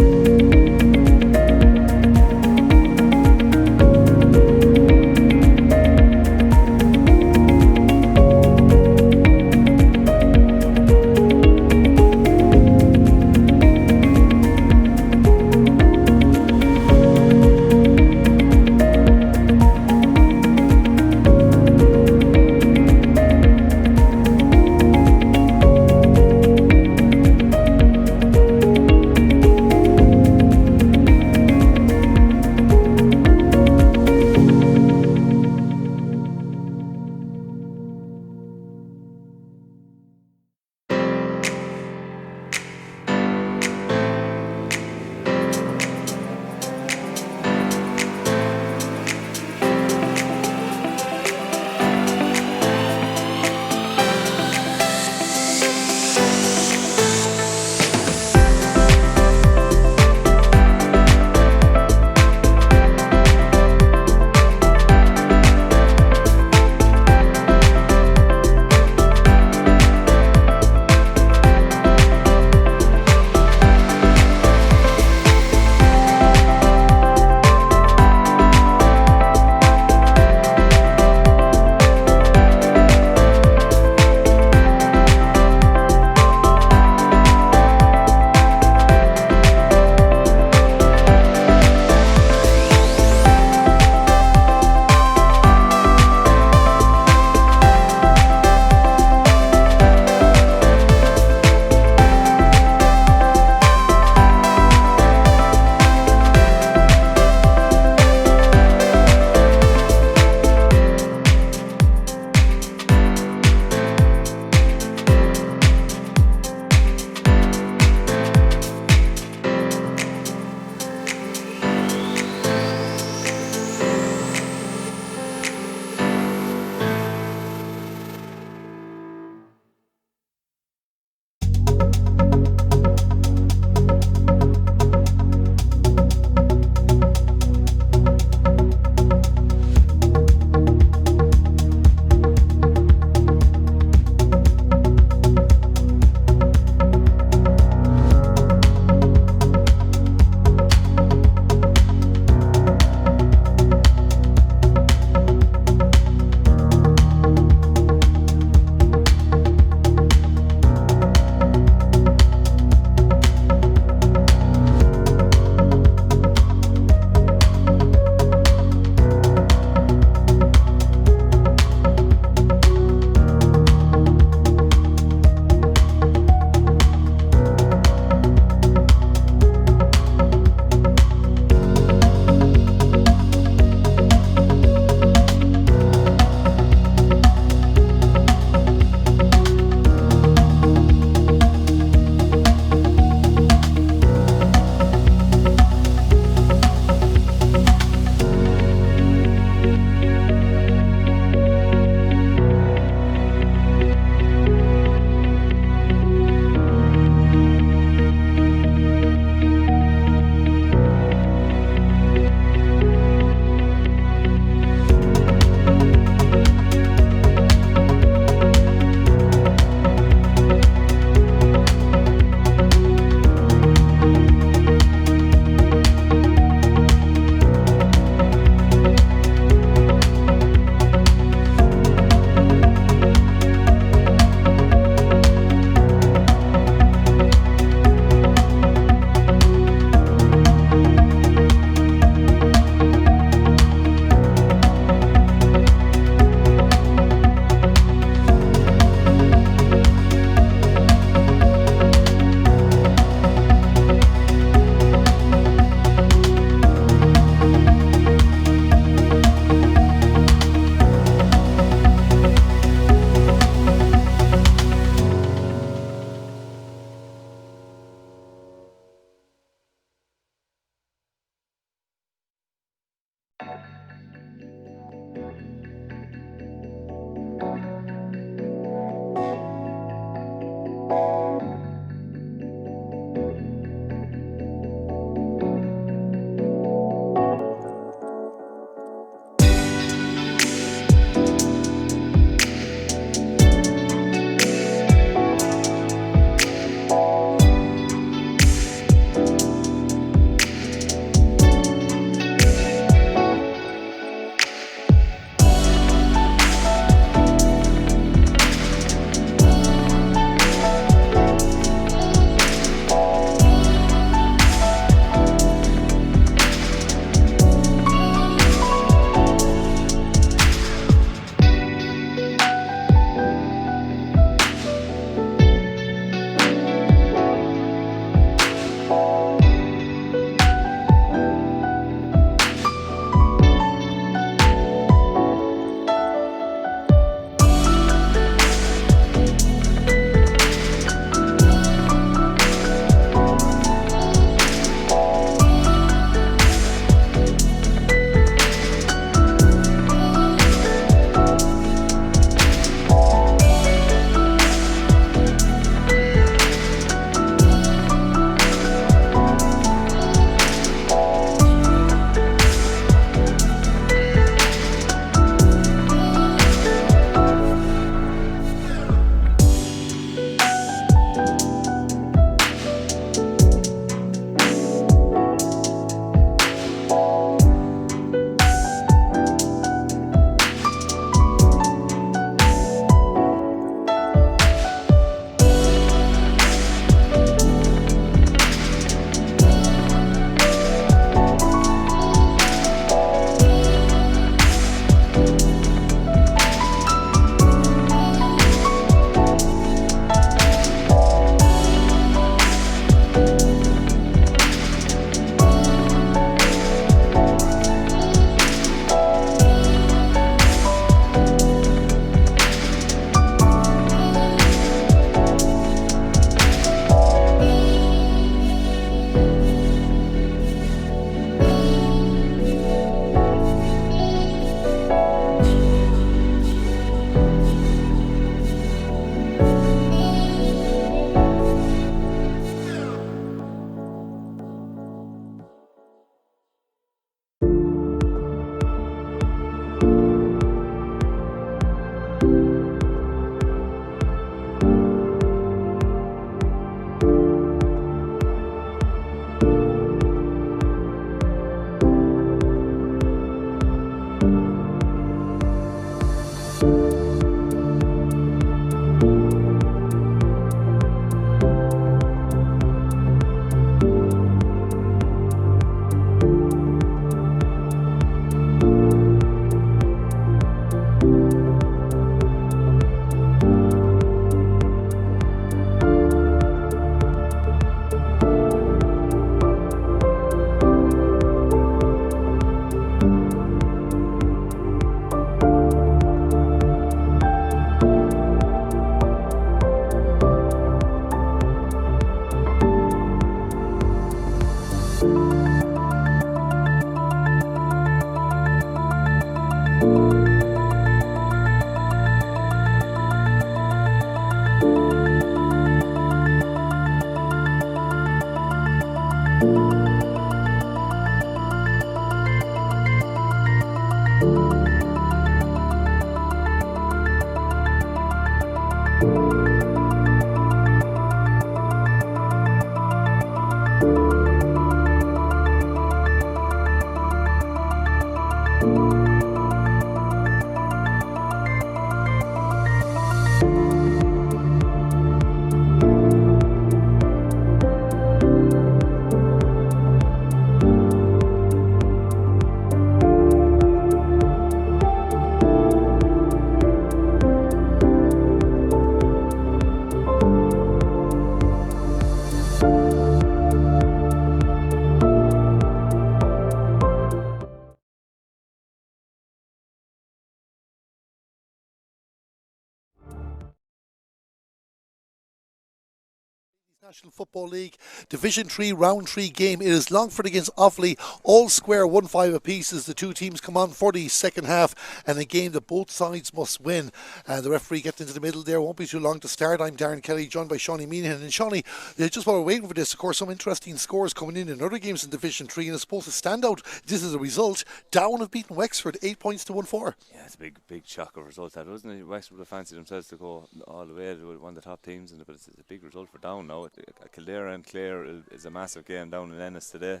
National Football League Division 3 Round 3 game. It is Longford against Offaly, all square 1-5 apiece as the two teams come on for the second half, and a game that both sides must win. The referee gets into the middle there, won't be too long to start. I'm Darren Kelly, joined by Shawnee Meehan. And Shawnee, just while we're waiting for this, of course, some interesting scores coming in other games in Division 3, and I suppose to stand out, this is a result. Down have beaten Wexford 8 points to 1-4. Yeah, it's a big shock of result, that, wasn't it? Wexford would have fancied themselves to go all the way to one of the top teams, but it's a big result for Down now. Kildare and Clare is a massive game down in Ennis today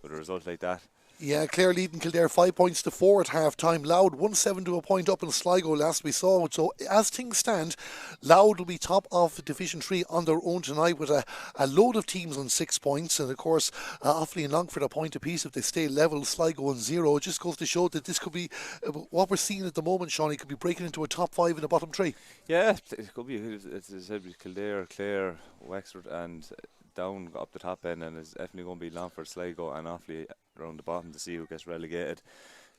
with a result like that. Yeah, Clare leading Kildare 5 points to 4 at half time. Louth 1-7 to a point up in Sligo last we saw. So as things stand, Louth will be top of Division 3 on their own tonight with a load of teams on 6 points. And of course, Offaly and Longford a point apiece if they stay level. Sligo on 0. It just goes to show that this could be what we're seeing at the moment, Shawnee, could be breaking into a top 5 in the bottom 3. Yeah, it could be. As I said, Kildare, Clare, Wexford and Down up the top end, and it's definitely going to be Longford, Sligo and Offaly around the bottom to see who gets relegated.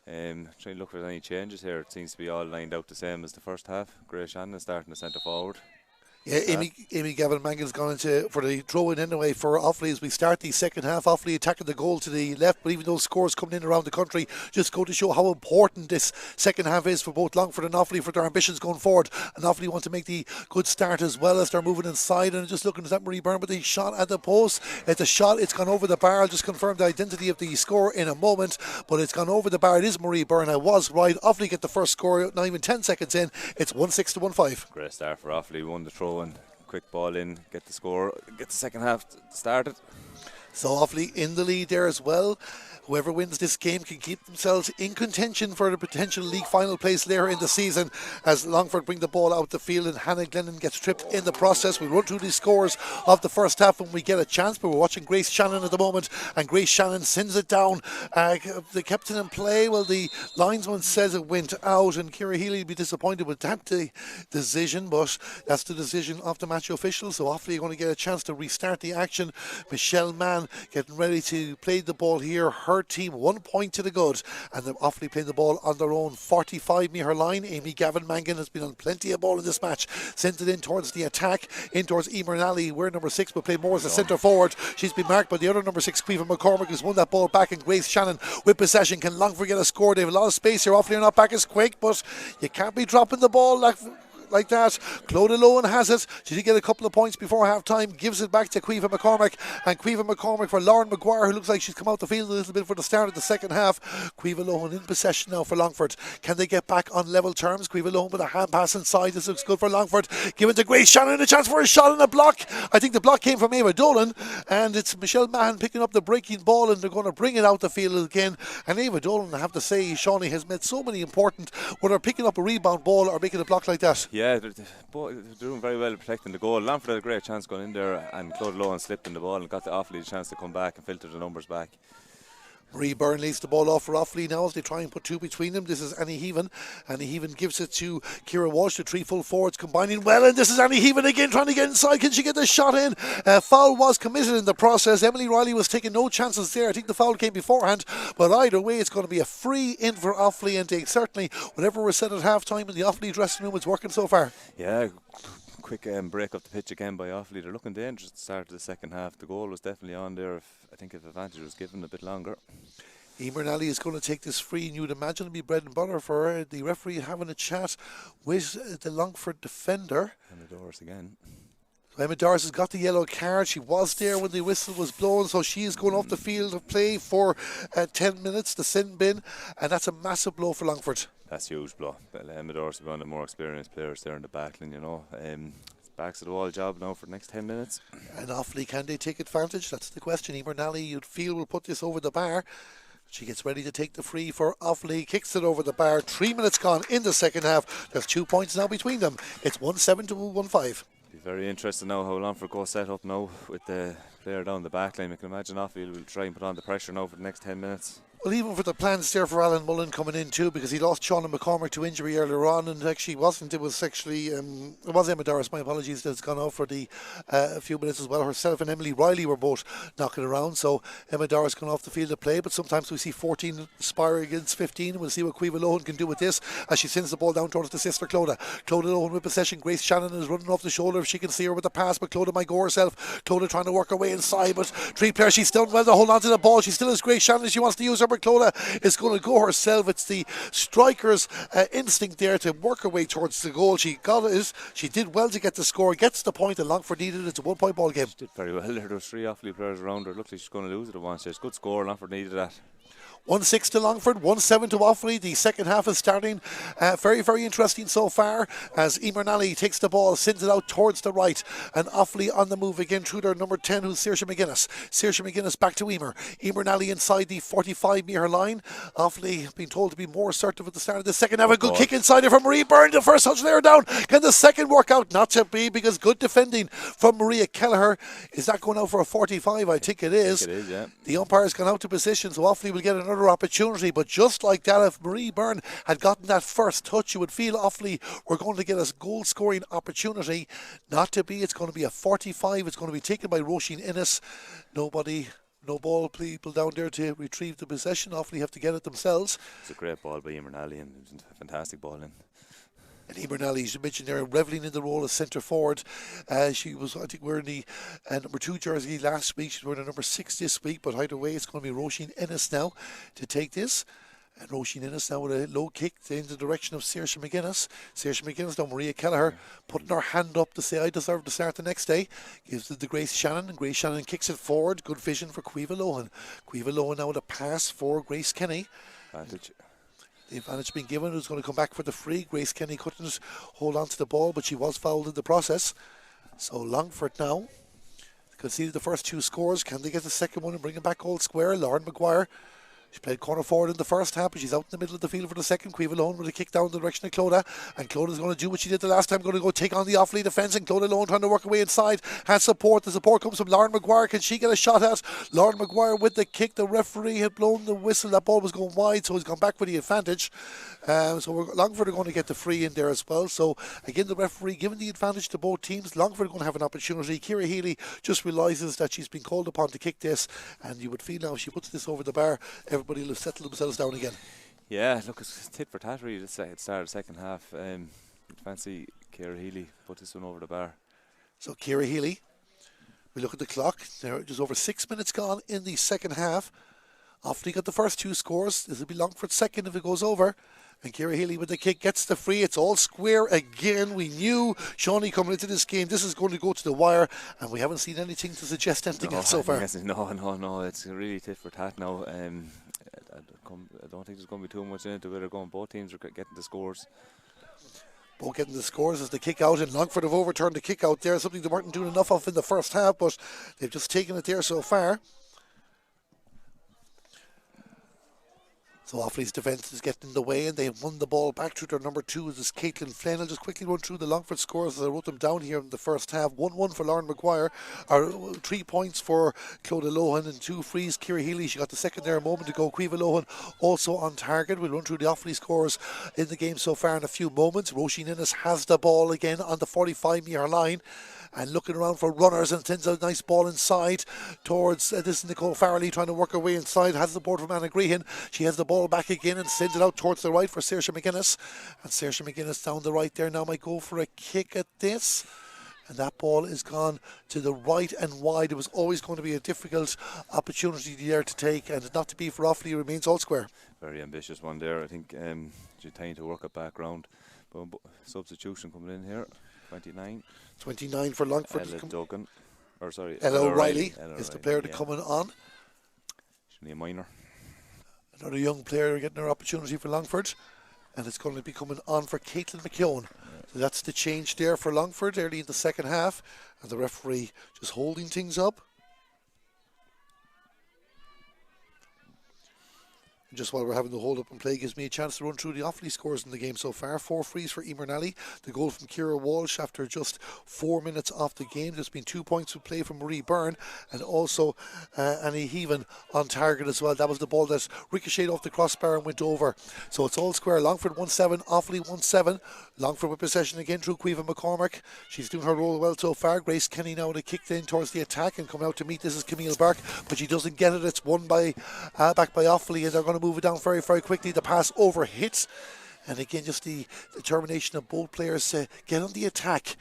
Trying to look for any changes here. It seems to be all lined out the same as the first half. Gray Shannon starting the centre forward. Yeah, Amy Gavin Mangan's gone into for the throw-in anyway for Offaly as we start the second half. Offaly attacking the goal to the left, but even those scores coming in around the country just go to show how important this second half is for both Longford and Offaly for their ambitions going forward. And Offaly want to make the good start as well as they're moving inside. And just looking at that, Marie Byrne with the shot at the post. It's a shot, it's gone over the bar. I'll just confirm the identity of the score in a moment, but it's gone over the bar. It is Marie Byrne. I was right. Offaly get the first score, not even 10 seconds in. It's 1-6 to 1-5. Great start for Offaly, won the throw and quick ball in, get the score, get the second half started. So Offaly in the lead there as well. Whoever wins this game can keep themselves in contention for the potential league final place later in the season as Longford bring the ball out the field and Hannah Glennon gets tripped in the process. We'll run through the scores of the first half when we get a chance, but we're watching Grace Shannon at the moment, and Grace Shannon sends it down. They kept it in play. Well, the linesman says it went out, and Ciara Healy will be disappointed with that decision, but that's the decision of the match official. So Offaly are going to get a chance to restart the action. Michelle Mann getting ready to play the ball here. Her team 1 point to the good, and they're Offaly playing the ball on their own 45 metre line. Amy Gavin Mangan has been on plenty of ball in this match, sent it in towards the attack, in towards Emer Nally, where number 6 will play more as a centre forward. She's been marked by the other number 6, Caoimhe McCormick, who's won that ball back, and Grace Shannon with possession. Can Longford get a score? They have a lot of space here. Offaly are not back as quick, but you can't be dropping the ball like that. Clodagh Lohan has it. She did get a couple of points before half time, gives it back to Caoimhe McCormick, and Caoimhe McCormick for Lauren Maguire, who looks like she's come out the field a little bit for the start of the second half. Caoimhe Lohan in possession now for Longford. Can they get back on level terms? Caoimhe Lohan with a hand pass inside. This looks good for Longford. Given to Grace Shannon, a chance for a shot and a block. I think the block came from Ava Dolan, and it's Michelle Mahan picking up the breaking ball, and they're going to bring it out the field again. And Ava Dolan, I have to say, Shawnee, has made so many important, whether picking up a rebound ball or making a block like that. Yeah, they're doing very well protecting the goal. Longford had a great chance going in there, and Clodagh Lohan slipped in the ball and got the Offaly a chance to come back and filter the numbers back. Marie Byrne leads the ball off for Offaly now as they try and put two between them. This is Annie Heaven. Annie Heaven gives it to Ciara Walsh. The three full forwards combining well, and this is Annie Heaven again trying to get inside. Can she get the shot in? Foul was committed in the process. Emily Riley was taking no chances there. I think the foul came beforehand, but either way it's going to be a free in for Offaly, and they certainly, whatever was said at half time in the Offaly dressing room, it's working so far. Yeah, quick break up the pitch again by Offaly. They're looking dangerous at the start of the second half. The goal was definitely on there. I think if advantage was given a bit longer. Emer Nally is going to take this free, and you'd imagine it'd be bread and butter for her. The referee having a chat with the Longford defender. Emma Doris again. Emma Doris has got the yellow card. She was there when the whistle was blown, so she is going off the field of play for 10 minutes, the sin bin, and that's a massive blow for Longford. That's a huge blow. But Emma Doris will be one of the more experienced players there in the back line, you know. Backs of the wall job now for the next 10 minutes. And Offaly, can they take advantage? That's the question. Emer Nally, you'd feel, will put this over the bar. She gets ready to take the free for Offaly, kicks it over the bar. 3 minutes gone in the second half. There's 2 points now between them. It's 1-7 to 1-5. Be very interesting now how Longford go set up now with the player down the back line. I can imagine Offaly will try and put on the pressure now for the next 10 minutes. Well, even for the plans there for Alan Mullen coming in too, because he lost Sean McCormick to injury earlier on, and actually wasn't. It was actually it was Emma Doris. My apologies, that's gone off for the a few minutes as well. Herself and Emily Riley were both knocking around, so Emma Doris gone off the field of play. But sometimes we see 14 aspire against 15, and we'll see what Caoimhe Lohan can do with this as she sends the ball down towards the sister Clodagh. Clodagh Lohan with possession. Grace Shannon is running off the shoulder if she can see her with the pass, but Clodagh might go herself. Clodagh trying to work her way inside, but three players. She's done well to hold on to the ball. She still has Grace Shannon. She wants to use her, but Clodagh is going to go herself. It's the striker's instinct there to work her way towards the goal. She got it. She did well to get the score. Gets the point, and Longford needed it. It's a 1 point ball game. She did very well there. There was 3 Offaly players around her. Looked like she's going to lose it at one stage. Good score. Longford needed that. 1-6 to Longford, 1-7 to Offaly. The second half is starting very, very interesting so far as Emer Nally takes the ball, sends it out towards the right, and Offaly on the move again through their number 10, who's Saoirse McGuinness. Saoirse McGuinness back to Emer. Emer Nally inside the 45-metre line. Offaly being told to be more assertive at the start of the second half. A good kick inside it from Marie Byrne. The first touch there down. Can the second work out? Not to be, because good defending from Maria Kelleher. Is that going out for a 45? I think it is. It is, yeah. The umpire's gone out to position, so Offaly will get another opportunity. But just like that, if Marie Byrne had gotten that first touch, you would feel Offaly were going to get a goal scoring opportunity. Not to be. It's going to be a 45. It's going to be taken by Roisin Innes. No ball people down there to retrieve the possession. Offaly have to get it themselves. It's a great ball by Emer Nally, and it was a fantastic ball in. And Emer Nally, as you mentioned there, revelling in the role as centre forward. She was, I think, wearing the number 2 jersey last week. She's wearing the number 6 this week. But either way, it's going to be Roisin Innes now to take this. And Roisin Innes now with a low kick in the direction of Saoirse McGuinness. Saoirse McGuinness now, Maria Kelleher putting her hand up to say, I deserve to start the next day. Gives it to Grace Shannon, and Grace Shannon kicks it forward. Good vision for Caoimhe Lohan. Caoimhe Lohan now with a pass for Grace Kenny. Advantage. The advantage being given, who's going to come back for the free. Grace Kenny couldn't hold on to the ball, but she was fouled in the process. So Longford now conceded the first 2 scores. Can they get the second one and bring it back all square? Lauren Maguire, she played corner forward in the first half, but she's out in the middle of the field for the second. Caoimhe Lohan with a kick down the direction of Clodagh, and Clodagh going to do what she did the last time, going to go take on the Offaly defence, and Clodagh Lohan trying to work her way inside. Has support. The support comes from Lauren Maguire. Can she get a shot at? Lauren Maguire with the kick. The referee had blown the whistle. That ball was going wide, so he's gone back for the advantage. Longford are going to get the free in there as well. So again, the referee giving the advantage to both teams. Longford are going to have an opportunity. Kira Healy just realises that she's been called upon to kick this, and you would feel now if she puts this over the bar, everybody will have settled themselves down again. Yeah, look, it's tit for tat really. It started the second half. Fancy Kira Healy put this one over the bar. So Kira Healy, we look at the clock. There are just over 6 minutes gone in the second half. Offaly got the first 2 scores. This will be Longford's second if it goes over. And Kira Healy with the kick gets the free. It's all square again. We knew, Shawnee, coming into this game, this is going to go to the wire, and we haven't seen anything to suggest anything else so far. No. It's really tit for tat now. I don't think there's going to be too much in it. Both teams are getting the scores. Both getting the scores as the kick out, and Longford have overturned the kick out there, something they weren't doing enough of in the first half, but they've just taken it there so far. So Offaly's defence is getting in the way, and they've won the ball back through their number 2. This is Caitlin Flynn. I'll just quickly run through the Longford scores as I wrote them down here in the first half. 1-1 for Lauren Maguire, 3 points for Clodagh Lohan, and 2 frees. Kira Healy, she got the second there a moment ago. Caoimhe Lohan also on target. We'll run through the Offaly scores in the game so far in a few moments. Roisin Innes has the ball again on the 45-metre line, and looking around for runners, and sends a nice ball inside towards this is Nicole Farrelly trying to work her way inside. Has the board from Anna Grehan. She has the ball back again and sends it out towards the right for Saoirse McGuinness. And Saoirse McGuinness down the right there now might go for a kick at this. And that ball is gone to the right and wide. It was always going to be a difficult opportunity there to take, and not to be for Offaly. It remains all square. Very ambitious one there. I think she's trying to work it back round. But substitution coming in here. 29 for Longford. Ella O'Reilly is the player to coming on. She's only a minor. Another young player getting her opportunity for Longford, and it's going to be coming on for Caitlin McKeown. So that's the change there for Longford early in the second half, and the referee just holding things up. Just while we're having the hold up and play, gives me a chance to run through the Offaly scores in the game so far. 4 frees for Emer Nally. The goal from Ciara Walsh after just 4 minutes off the game. There's been 2 points of play from Marie Byrne, and also Annie Heaven on target as well. That was the ball that ricocheted off the crossbar and went over. So it's all square. Longford 1-7, Offaly 1-7. Longford with possession again through Caoimhe McCormack. She's doing her role well so far. Grace Kenny now to kick in towards the attack and come out to meet. This is Camille Burke, but she doesn't get it. It's won by back by Offaly, and they're going to move it down very, very quickly. The pass over hits, and again just the determination of both players to get on the attack.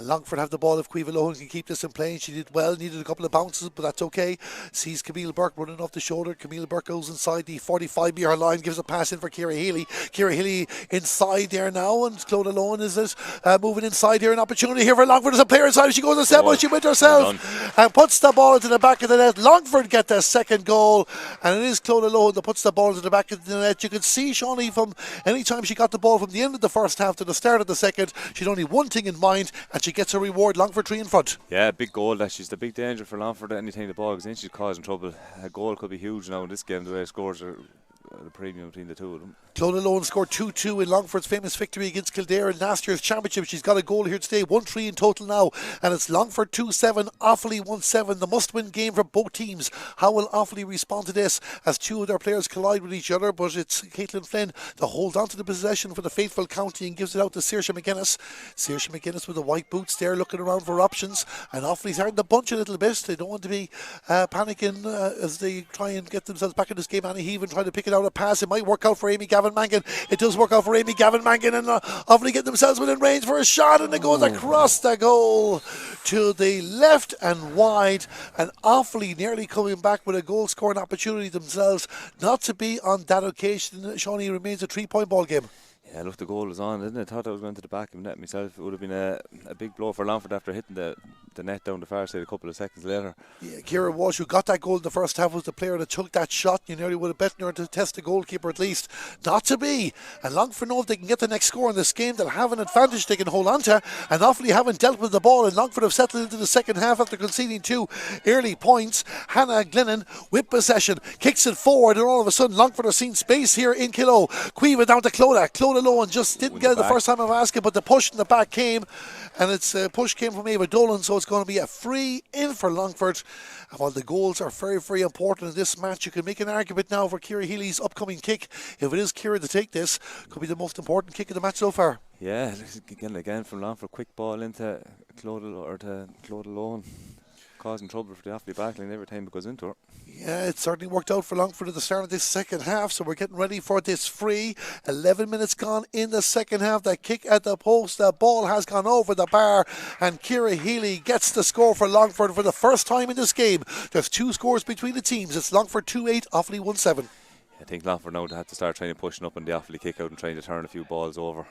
Longford have the ball if Caoimhe Lohan can keep this in play. She did well, needed a couple of bounces, but that's okay. Sees Camille Burke running off the shoulder. Camille Burke goes inside the 45-yard line, gives a pass in for Ciara Healy. Ciara Healy inside there now, and Clodagh Lohan is moving inside here. An opportunity here for Longford. There's a player inside. She goes a step, she went herself and puts the ball into the back of the net. Longford get their second goal, and it is Clodagh Lohan that puts the ball into the back of the net. You could see Shawnee from any time she got the ball from the end of the first half to the start of the second, she'd only one thing in mind, and she gets a reward. Longford 3 in front. Yeah, big goal. That she's the big danger for Longford. Anytime the ball goes in, she's causing trouble. A goal could be huge now in this game. The way scores are the premium between the two of them. Clodagh Lohan scored 2-2 in Longford's famous victory against Kildare in last year's championship. She's got a goal here today, 1-3 in total now, and it's Longford 2-7, Offaly 1-7. The must-win game for both teams. How will Offaly respond to this as two of their players collide with each other? But it's Caitlin Flynn that holds on to the possession for the faithful county and gives it out to Saoirse McGuinness. Saoirse McGuinness with the white boots there, looking around for options, and Offaly's starting to bunch a little bit. They don't want to be panicking as they try and get themselves back in this game. Annie Heaven trying to pick it out a pass. It might work out for Amy Gavin Mangan. It does work out for Amy Gavin Mangan, and Offaly get themselves within range for a shot, and it goes across the goal to the left and wide, and Offaly nearly coming back with a goal scoring opportunity themselves. Not to be on that occasion. Shawnee remains a 3-point ball game. Yeah, look, the goal was on, didn't it? I thought I was going to the back of the net myself. It would have been a big blow for Longford after hitting the net down the far side a couple of seconds later. Yeah, Ciara Walsh, who got that goal in the first half, was the player that took that shot. You nearly would have bet her to test the goalkeeper at least. Not to be. And Longford know if they can get the next score in this game, they'll have an advantage they can hold on to. And Offaly haven't dealt with the ball, and Longford have settled into the second half after conceding 2 early points. Hannah Glennon with possession, kicks it forward, and all of a sudden Longford are seeing space here in Kilo. Caoimhe down to Clodagh. Clodagh Lohan just didn't get it the first time I'm asking, but the push in the back came, and it's push came from Ava Dolan, so it's going to be a free in for Longford. And while the goals are very, very important in this match, you can make an argument now for Ciara Healy's upcoming kick. If it is Ciara to take this, could be the most important kick of the match so far. Yeah, again from Longford, quick ball into Clodagh Lohan, causing trouble for the Offaly backline every time it goes into her. Yeah, it certainly worked out for Longford at the start of this second half, so we're getting ready for this free. 11 minutes gone in the second half. That kick at the post, the ball has gone over the bar, and Ciara Healy gets the score for Longford for the first time in this game. There's 2 scores between the teams. It's Longford 2-8, Offaly 1-7. I think Longford now have to start trying to pushing up on the Offaly kick out and trying to turn a few balls over.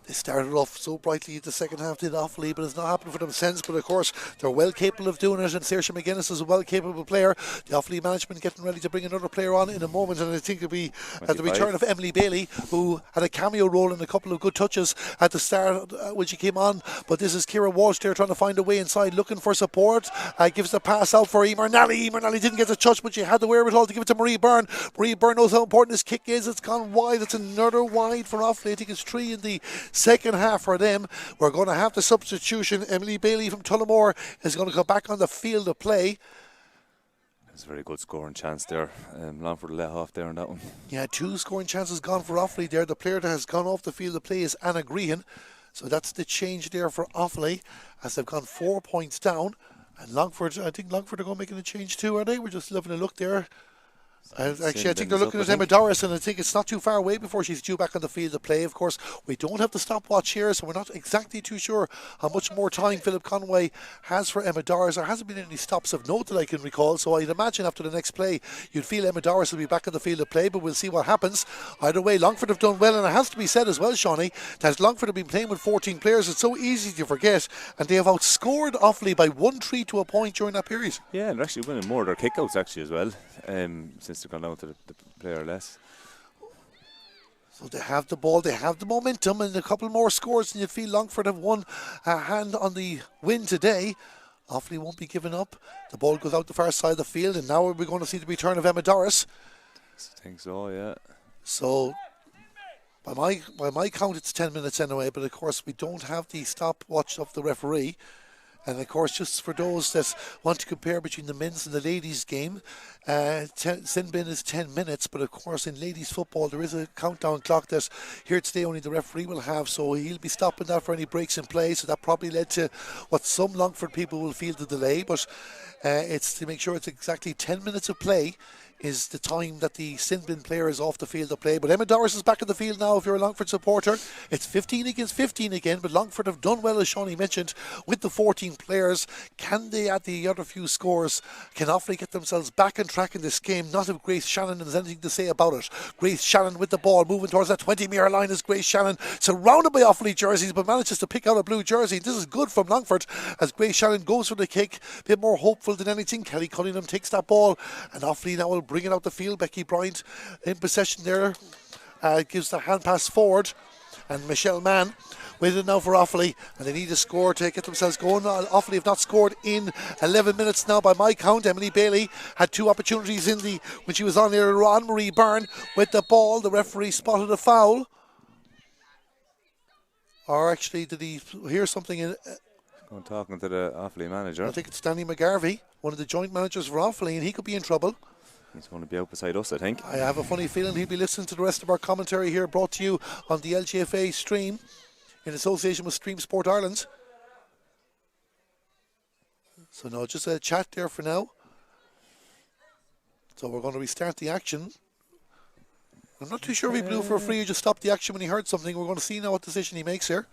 They started off so brightly the second half, did Offaly, but it's not happened for them since. But of course, they're well capable of doing it, and Saoirse McGuinness is a well capable player. The Offaly management getting ready to bring another player on in a moment, and I think it'll be at the return of Emily Bailey, who had a cameo role in a couple of good touches at the start when she came on. But this is Ciara Walsh there trying to find a way inside, looking for support. Gives the pass out for Emer Nally. Emer Nally didn't get the touch, but she had the wherewithal to give it to Marie Byrne. Marie Byrne knows how important this kick is. It's gone wide. It's another wide for Offaly. I think it's 3 in the second half for them. We're going to have the substitution. Emily Bailey from Tullamore is going to go back on the field of play. It's a very good scoring chance there. Longford let off there on that one. Yeah, 2 scoring chances gone for Offaly there. The player that has gone off the field of play is Anna Grehan. So that's the change there for Offaly as they've gone 4 points down. And Longford, I think Longford are going to make a change too, are they? We're just having a look there. Actually, I think they're looking at Emma Doris, and I think it's not too far away before she's due back on the field of play. Of course, we don't have the stopwatch here, so we're not exactly too sure how much more time Philip Conway has for Emma Doris. There hasn't been any stops of note that I can recall, so I'd imagine after the next play, you'd feel Emma Doris will be back on the field of play, but we'll see what happens. Either way, Longford have done well, and it has to be said as well, Shawnee, that Longford have been playing with 14 players. It's so easy to forget, and they have outscored Offaly by 1-3 to a point during that period. Yeah, and they're actually winning more of their kickouts actually as well, since they've gone down to the player less. So they have the ball, they have the momentum, and a couple more scores, and you feel Longford have won a hand on the win today. Offaly won't be giving up. The ball goes out the far side of the field, and now we're going to see the return of Emma Doris. I think so, yeah. So, by my count, it's 10 minutes anyway, but of course we don't have the stopwatch of the referee. And of course, just for those that want to compare between the men's and the ladies' game, sin bin is 10 minutes, but of course in ladies' football there is a countdown clock that here today only the referee will have, so he'll be stopping that for any breaks in play. So that probably led to what some Longford people will feel the delay, but it's to make sure it's exactly 10 minutes of play is the time that the sin bin player is off the field to play. But Emma Doris is back in the field now if you're a Longford supporter. It's 15 against 15 again, but Longford have done well, as Shawnee mentioned, with the 14 players. Can they add the other few scores? Can Offaly get themselves back on track in this game? Not if Grace Shannon has anything to say about it. Grace Shannon with the ball, moving towards that 20-metre line is Grace Shannon, surrounded by Offaly jerseys, but manages to pick out a blue jersey. This is good from Longford as Grace Shannon goes for the kick. A bit more hopeful than anything. Kelly Cunningham takes that ball, and Offaly now will bring it out the field. Becky Bryant in possession there, gives the hand pass forward, and Michelle Mann with it now for Offaly, and they need a score to get themselves going. Offaly have not scored in 11 minutes now by my count. Emily Bailey had 2 opportunities when she was on there. Anne-Marie Byrne with the ball. The referee spotted a foul, or actually did he hear something in I'm talking to the Offaly manager. I think it's Danny McGarvey, one of the joint managers for Offaly, and he could be in trouble. He's going to be out beside us, I think. I have a funny feeling he'll be listening to the rest of our commentary here, brought to you on the LGFA stream in association with Stream Sport Ireland. So no, just a chat there for now. So we're going to restart the action. I'm not too sure if he blew for a free or just stopped the action when he heard something. We're going to see now what decision he makes here.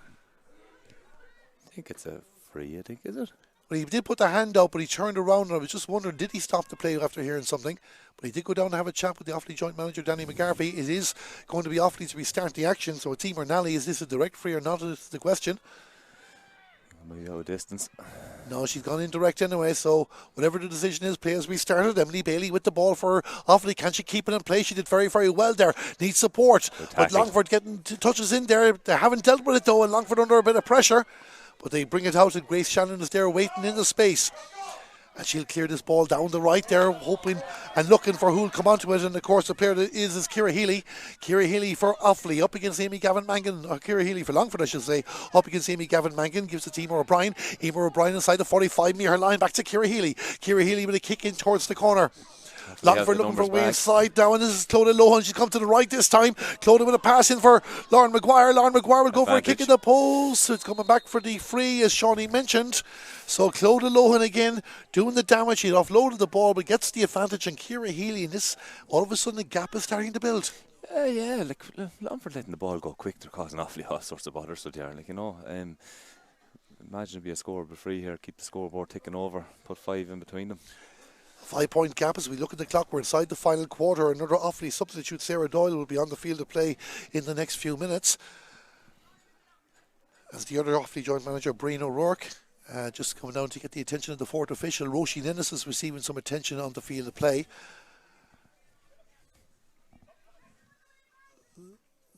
I think it's a free, I think, is it? Well, he did put the hand out, but he turned around, and I was just wondering, did he stop the play after hearing something? But he did go down and have a chat with the Offaly joint manager, Danny McGarvey. It is going to be Offaly to restart the action, so a team or Nally, is this a direct free or not, is the question. Maybe out of distance. No, she's gone indirect anyway, so whatever the decision is, play has restarted. Emily Bailey with the ball for Offaly. Can she keep it in play? She did very, very well there. Needs support. But Longford getting touches in there. They haven't dealt with it though, and Longford under a bit of pressure. But they bring it out, and Grace Shannon is there waiting in the space. And she'll clear this ball down the right there, hoping and looking for who'll come onto it. And of course, the player that is Ciara Healy. Ciara Healy for Offaly, up against Amy Gavin Mangan. Or Ciara Healy for Longford, I should say. Up against Amy Gavin Mangan, gives it to Emer O'Brien. Emer O'Brien inside the 45-metre line, back to Ciara Healy. Ciara Healy with a kick in towards the corner. Longford looking for way inside now, and this is Clodagh Lohan. She's come to the right this time. Clodagh with a pass in for Lauren Maguire. Lauren Maguire will go for a kick in the post. It's coming back for the free, as Shawnee mentioned. So Clodagh Lohan again doing the damage. He offloaded the ball, but gets the advantage. And Ciara Healy, and this, all of a sudden, the gap is starting to build. Yeah, like Longford letting the ball go quick, they're causing Offaly all sorts of bother. So they are, like, you know, imagine it'd be a score for free here. Keep the scoreboard ticking over. Put 5 in between them. 5-point gap as we look at the clock. We're inside the final quarter. Another Offaly substitute, Sarah Doyle, will be on the field to play in the next few minutes. As the other Offaly joint manager, Brian O'Rourke, just coming down to get the attention of the fourth official. Roisin Ennis is receiving some attention on the field of play.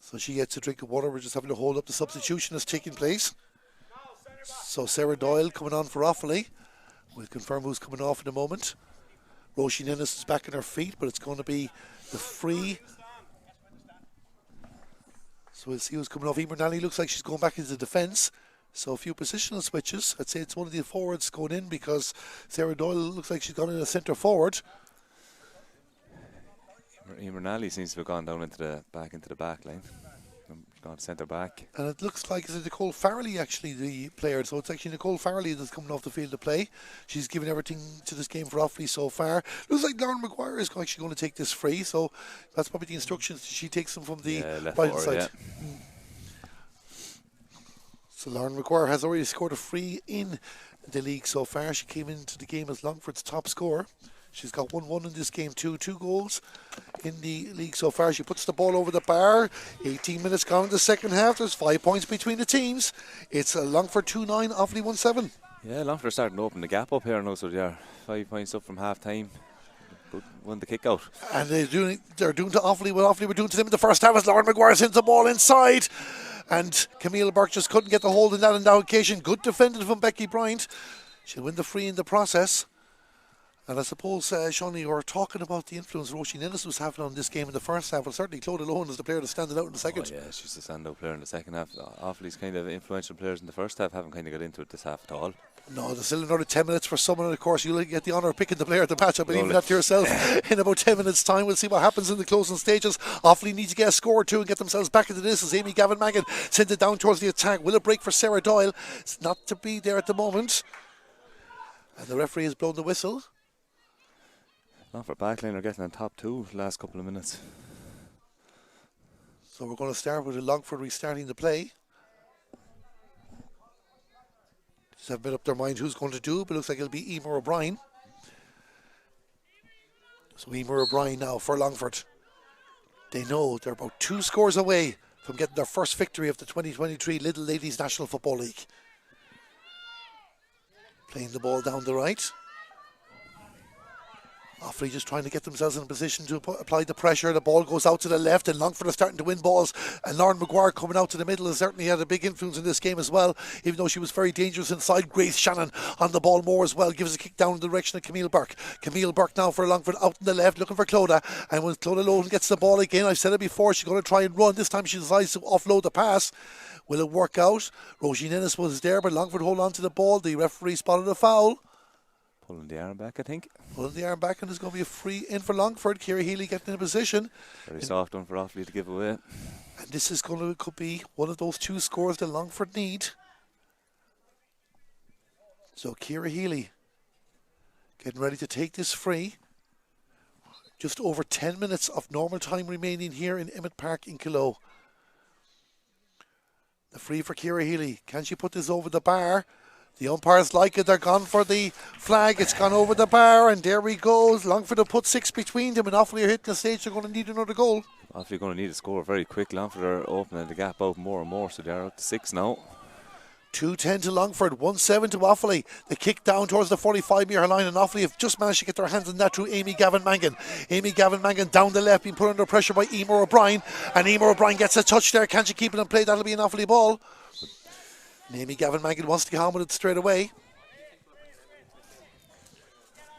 So she gets a drink of water. We're just having to hold up the substitution that's taking place. So Sarah Doyle coming on for Offaly. We'll confirm who's coming off in a moment. Roisin Ennis is back on her feet, but it's going to be the free. So we'll see who's coming off. Emer Nally looks like she's going back into defence. So a few positional switches. I'd say it's one of the forwards going in because Sarah Doyle looks like she's gone in a centre forward. Emer Nally seems to have gone down into the back line. Gone centre back. And it looks like it's Nicole Farrelly actually the player. So it's actually Nicole Farrelly that's coming off the field to play. She's given everything to this game for Offaly so far. Looks like Lauren Maguire is actually going to take this free. So that's probably the instructions. She takes them from the right side. Yeah. So Lauren Maguire has already scored a free in the league so far. She came into the game as Longford's top scorer. She's got 1-1 in this game too. 2 goals in the league so far. She puts the ball over the bar. 18 minutes gone in the second half. There's 5 points between the teams. It's Longford 2-9, Offaly 1-7. Yeah, Longford are starting to open the gap up here now, so they are 5 points up from half time. Won the kick out. And they're doing to Offaly what Offaly were doing to them in the first half as Lauren Maguire sends the ball inside. And Camille Burke just couldn't get the hold in that occasion. Good defended from Becky Bryant. She'll win the free in the process. And I suppose, Shawnee, you were talking about the influence Roisin Ennis was having on this game in the first half. Well, certainly Clodagh Lohan is the player that standing out in the second. Oh, yeah, she's the standout player in the second half. Offaly's kind of influential players in the first half haven't kind of got into it this half at all. No, there's still another 10 minutes for someone, and of course you'll get the honour of picking the player at the match. I believe that to yourself in about 10 minutes time. We'll see what happens in the closing stages. Offaly need to get a score or two and get themselves back into this as Amy Gavin Mangan sends it down towards the attack. Will it break for Sarah Doyle? It's not to be there at the moment. And the referee has blown the whistle. Longford backline are getting on top two last couple of minutes. So we're going to start with Longford restarting the play. Just have made up their mind who's going to do, but it looks like it'll be Emer O'Brien. So Emer O'Brien now for Longford. They know they're about 2 scores away from getting their first victory of the 2023 Lidl Ladies National Football League. Playing the ball down the right. Offaly just trying to get themselves in a position to apply the pressure. The ball goes out to the left and Longford are starting to win balls, and Lauren Maguire coming out to the middle has certainly had a big influence in this game as well, even though she was very dangerous inside. Grace Shannon on the ball more as well, gives a kick down in the direction of Camille Burke. Camille Burke now for Longford out in the left looking for Clodagh, and when Clodagh Lohan gets the ball again, I've said it before, she's going to try and run. This time she decides to offload the pass. Will it work out? Roisin Ennis was there, but Longford hold on to the ball. The referee spotted a foul. Pulling the arm back, I think. Pulling the arm back, and there's going to be a free in for Longford. Ciara Healy getting in a position. Very soft one for Offaly to give away. And this is could be one of those 2 scores that Longford need. So Ciara Healy getting ready to take this free. Just over 10 minutes of normal time remaining here in Emmett Park in Kilo. The free for Ciara Healy. Can she put this over the bar? The umpires like it. They're gone for the flag. It's gone over the bar, and there he goes. Longford have put 6 between them, and Offaly are hitting the stage. They're going to need another goal. Offaly going to need a score very quick. Longford are opening the gap out more and more, so they're up to 6 now. 2-10 to Longford, 1-7 to Offaly. The kick down towards the 45-metre line, and Offaly have just managed to get their hands on that through Amy Gavin Mangan. Amy Gavin Mangan down the left, being put under pressure by Emer O'Brien, and Emer O'Brien gets a touch there. Can she keep it in play? That'll be an Offaly ball. And Amy Gavin Mangan wants to get on with it straight away.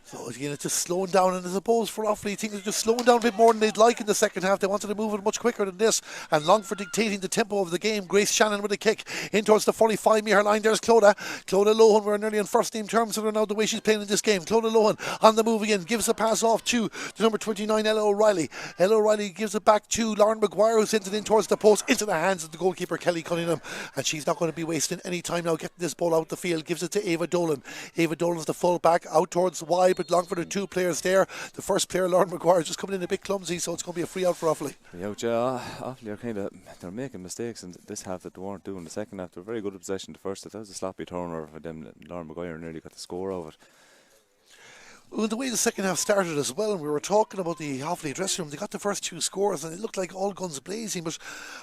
So again, it's just slowing down, and I suppose for Offaly, things are just slowing down a bit more than they'd like in the second half. They wanted to move it much quicker than this, and Longford dictating the tempo of the game. Grace Shannon with a kick in towards the 45-metre line. There's Clodagh Lohan. We're nearly on first name terms with her now, the way she's playing in this game. Clodagh Lohan on the move again, gives a pass off to the number 29, Ella O'Reilly. Ella O'Reilly gives it back to Lauren Maguire, who sends it in towards the post, into the hands of the goalkeeper Kelly Cunningham, and she's not going to be wasting any time now getting this ball out the field. Gives it to Ava Dolan. Ava Dolan's the full back out towards wide, but Longford are 2 players there. The first player, Lauren Maguire, is just coming in a bit clumsy, so it's going to be a free out for Offaly. Yeah, Offaly are they're making mistakes in this half that they weren't doing the second half. They were very good at possession the first. That was a sloppy turnover for them. Lauren Maguire nearly got the score of it. Well, the way the second half started as well, and we were talking about the Offaly dressing room, they got the first 2 scores and it looked like all guns blazing, but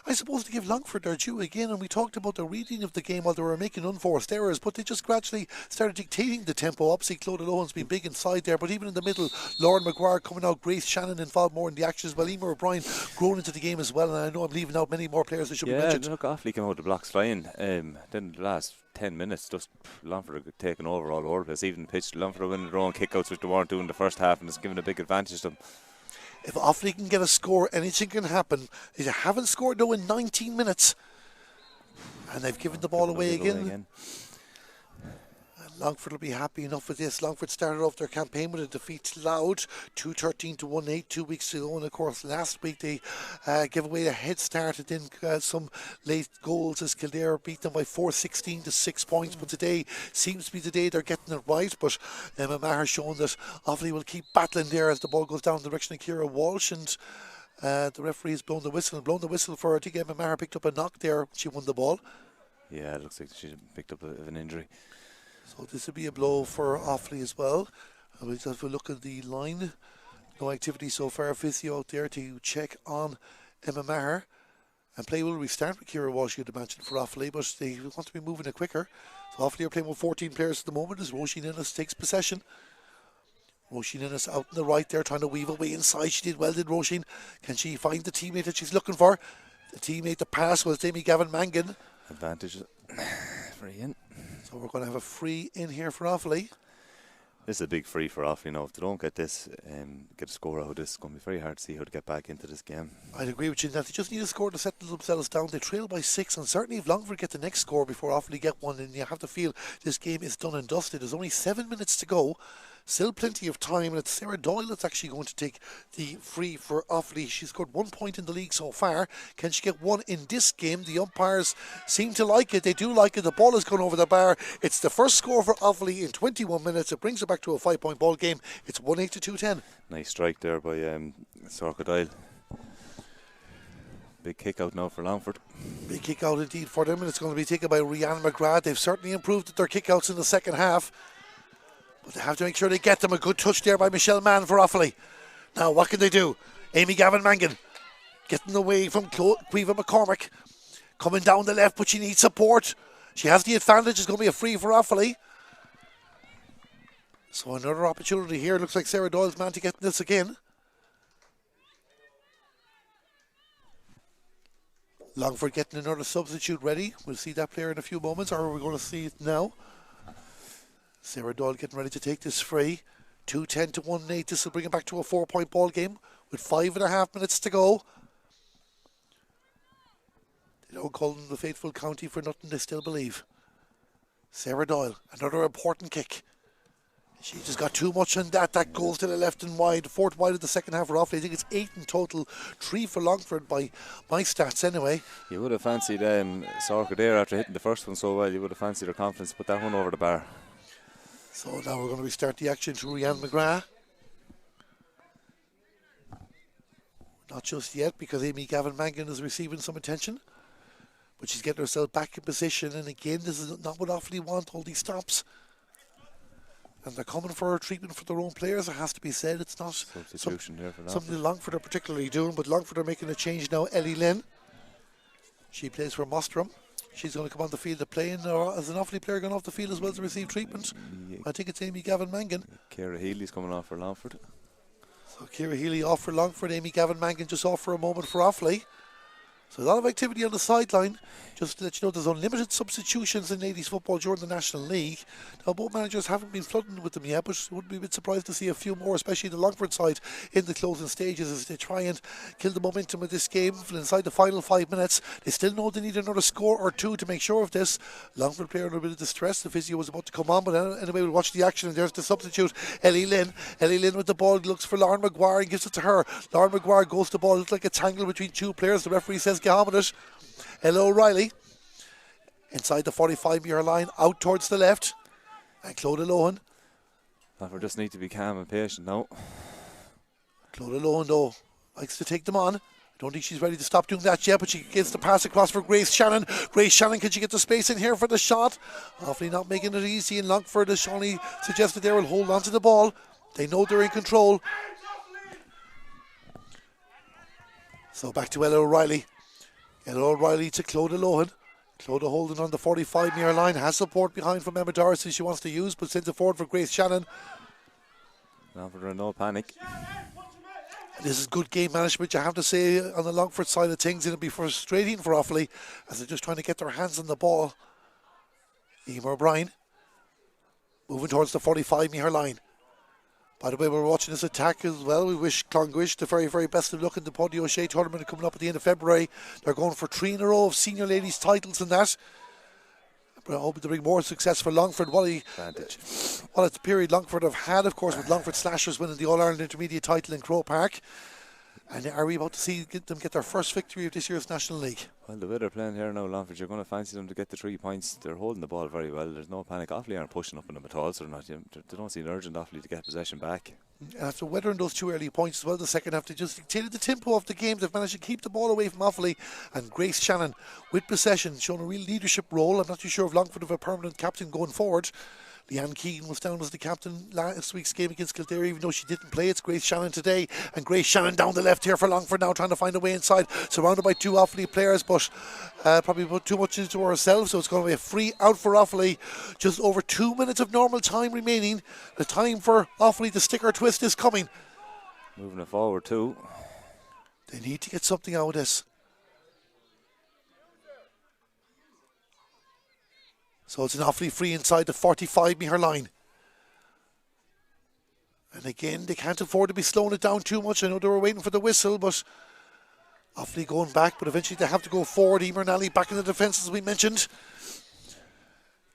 I suppose to give Longford their due again, and we talked about the reading of the game while they were making unforced errors, but they just gradually started dictating the tempo. Obviously Clodagh Lohan's been big inside there, but even in the middle, Lauren Maguire coming out, Grace Shannon involved more in the action as well, Emer O'Brien grown into the game as well, and I know I'm leaving out many more players that should be mentioned. Yeah, look, Offaly came out the blocks flying. Then the last 10 minutes, just Longford are taking over all over the place. Even pitched Longford are winning their own kickouts, which they weren't doing the first half, and it's given a big advantage to them. If Offaly can get a score, anything can happen. They haven't scored though in 19 minutes, and they've given the ball away again. Longford will be happy enough with this. Longford started off their campaign with a defeat to Louth, 2-13 to 1-8 2 weeks ago, and of course last week they gave away a head start and then some late goals as Kildare beat them by 4-16 to 6 points. But today seems to be the day they're getting it right. But Emma Maher showing that Offaly will keep battling there as the ball goes down in the direction of Ciara Walsh, and the referee has blown the whistle for her. I think Emma Maher picked up a knock there. She won the ball. Yeah, it looks like she picked up an injury. So this will be a blow for Offaly as well. And we'll have a look at the line. No activity so far. Physio out there to check on Emma Maher. And play will restart with Ciara Walsh, you'd imagine, for Offaly, but they want to be moving it quicker. So Offaly are playing with 14 players at the moment as Roisin Ennis takes possession. Roisin Ennis out on the right there, trying to weave away inside. She did well, did Roisin. Can she find the teammate that she's looking for? The teammate, the pass was Amy Gavin Mangan. Advantage for Ian. So we're going to have a free in here for Offaly. This is a big free for Offaly now. If they don't get this, get a score out of this, it's going to be very hard to see how to get back into this game. I'd agree with you in that they just need a score to settle themselves down. They trail by 6, and certainly if Longford get the next score before Offaly get one, then you have to feel this game is done and dusted. There's only 7 minutes to go. Still plenty of time, and it's Sarah Doyle that's actually going to take the free for Offaly. She's scored 1 point in the league so far. Can she get one in this game? The umpires seem to like it. They do like it. The ball has gone over the bar. It's the first score for Offaly in 21 minutes. It brings it back to a 5-point ball game. It's 1-8 to 2-10. Nice strike there by Sorka. Big kick out now for Longford. Big kick out indeed for them, and it's going to be taken by Rhiannon McGrath. They've certainly improved at their kick outs in the second half, but they have to make sure they get them. A good touch there by Michelle Mann for Offaly. Now what can they do? Amy Gavin Mangan getting away from Quiva McCormick, coming down the left, but she needs support. She has the advantage. It's going to be a free for Offaly. So another opportunity here. Looks like Sarah Doyle's man to get this again. Longford getting another substitute ready. We'll see that player in a few moments, or are we going to see it now? Sarah Doyle getting ready to take this free. 2-10 to 1-8. This will bring it back to a 4-point ball game with 5.5 minutes to go. They don't call them the faithful county for nothing. They still believe. Sarah Doyle, another important kick. She just got too much on that. That goes to the left and wide. 4th wide of the second half for Offaly. I think it's 8 in total. 3 for Longford by my stats anyway. You would have fancied Sorka there after hitting the first one so well. You would have fancied her confidence to put that one over the bar. So now we're going to restart the action to Rhiannon McGrath. Not just yet, because Amy Gavin Mangan is receiving some attention. But she's getting herself back in position. And again, this is not what Offaly want, all these stops. And they're coming for treatment for their own players, it has to be said. It's not substitution there for something Longford are particularly doing, but Longford are making a change now. Ellie Lynn, she plays for Mostrom. She's going to come on the field to play, and as an Offaly player going off the field as well to receive treatment. I think it's Amy Gavin Mangan. Ciara Healy's coming off for Longford. So Ciara Healy off for Longford, Amy Gavin Mangan just off for a moment for Offaly. So a lot of activity on the sideline. Just to let you know, there's unlimited substitutions in ladies football during the National League. Now, both managers haven't been flooding with them yet, but wouldn't be a bit surprised to see a few more, especially the Longford side, in the closing stages as they try and kill the momentum of this game inside the final 5 minutes. They still know they need another score or two to make sure of this. Longford player in a bit of distress. The physio was about to come on, but anyway, we'll watch the action, and there's the substitute, Ellie Lynn. Ellie Lynn with the ball, looks for Lauren McGuire and gives it to her. Lauren McGuire goes to the ball. Looks like a tangle between two players. The referee says get on with it. Ella O'Reilly inside the 45-metre line, out towards the left, and Clodagh Lohan. We just need to be calm and patient now. Clodagh Lohan though likes to take them on. I don't think she's ready to stop doing that yet, but she gets the pass across for Grace Shannon. Grace Shannon, can she get the space in here for the shot? Offaly not making it easy, and Longford, as Shawnee suggested there, will hold on to the ball. They know they're in control. So back to Ella O'Reilly. Ella O'Reilly to Clodagh Lohan. Clodagh holding on the 45-metre line, has support behind from Emma Dorsey she wants to use, but sends it forward for Grace Shannon. Longford, no panic. This is good game management, you have to say, on the Longford side of things. It'll be frustrating for Offaly as they're just trying to get their hands on the ball. Emer O'Brien moving towards the 45-metre line. By the way, we're watching this attack as well. We wish Clongwish the very, very best of luck in the Paddy O'Shea tournament coming up at the end of February. They're going for 3 in a row of senior ladies titles and that. But I hope to bring more success for Longford. Well, it's the period Longford have had, of course, with Longford Slashers winning the All-Ireland Intermediate title in Croke Park. And are we about to see them get their first victory of this year's National League? Well, the way they're playing here now, Longford, you're going to fancy them to get the 3 points. They're holding the ball very well. There's no panic. Offaly aren't pushing up on them at all, so they don't see an urgent Offaly to get possession back. And after weathering those 2 early points as well, the second half, they just dictated the tempo of the game. They've managed to keep the ball away from Offaly. And Grace Shannon, with possession, shown a real leadership role. I'm not too sure if Longford have a permanent captain going forward. Leanne Keane was down as the captain last week's game against Kildare, even though she didn't play. It's Grace Shannon today, and Grace Shannon down the left here for Longford now, trying to find a way inside, surrounded by 2 Offaly players, but probably put too much into herself, so it's going to be a free out for Offaly. Just over 2 minutes of normal time remaining. The time for Offaly to stick or twist is coming. Moving it forward too. They need to get something out of this. So it's an Offaly free inside the 45-metre line. And again, they can't afford to be slowing it down too much. I know they were waiting for the whistle, but Offaly going back, but eventually they have to go forward. Emer Nally back in the defence, as we mentioned.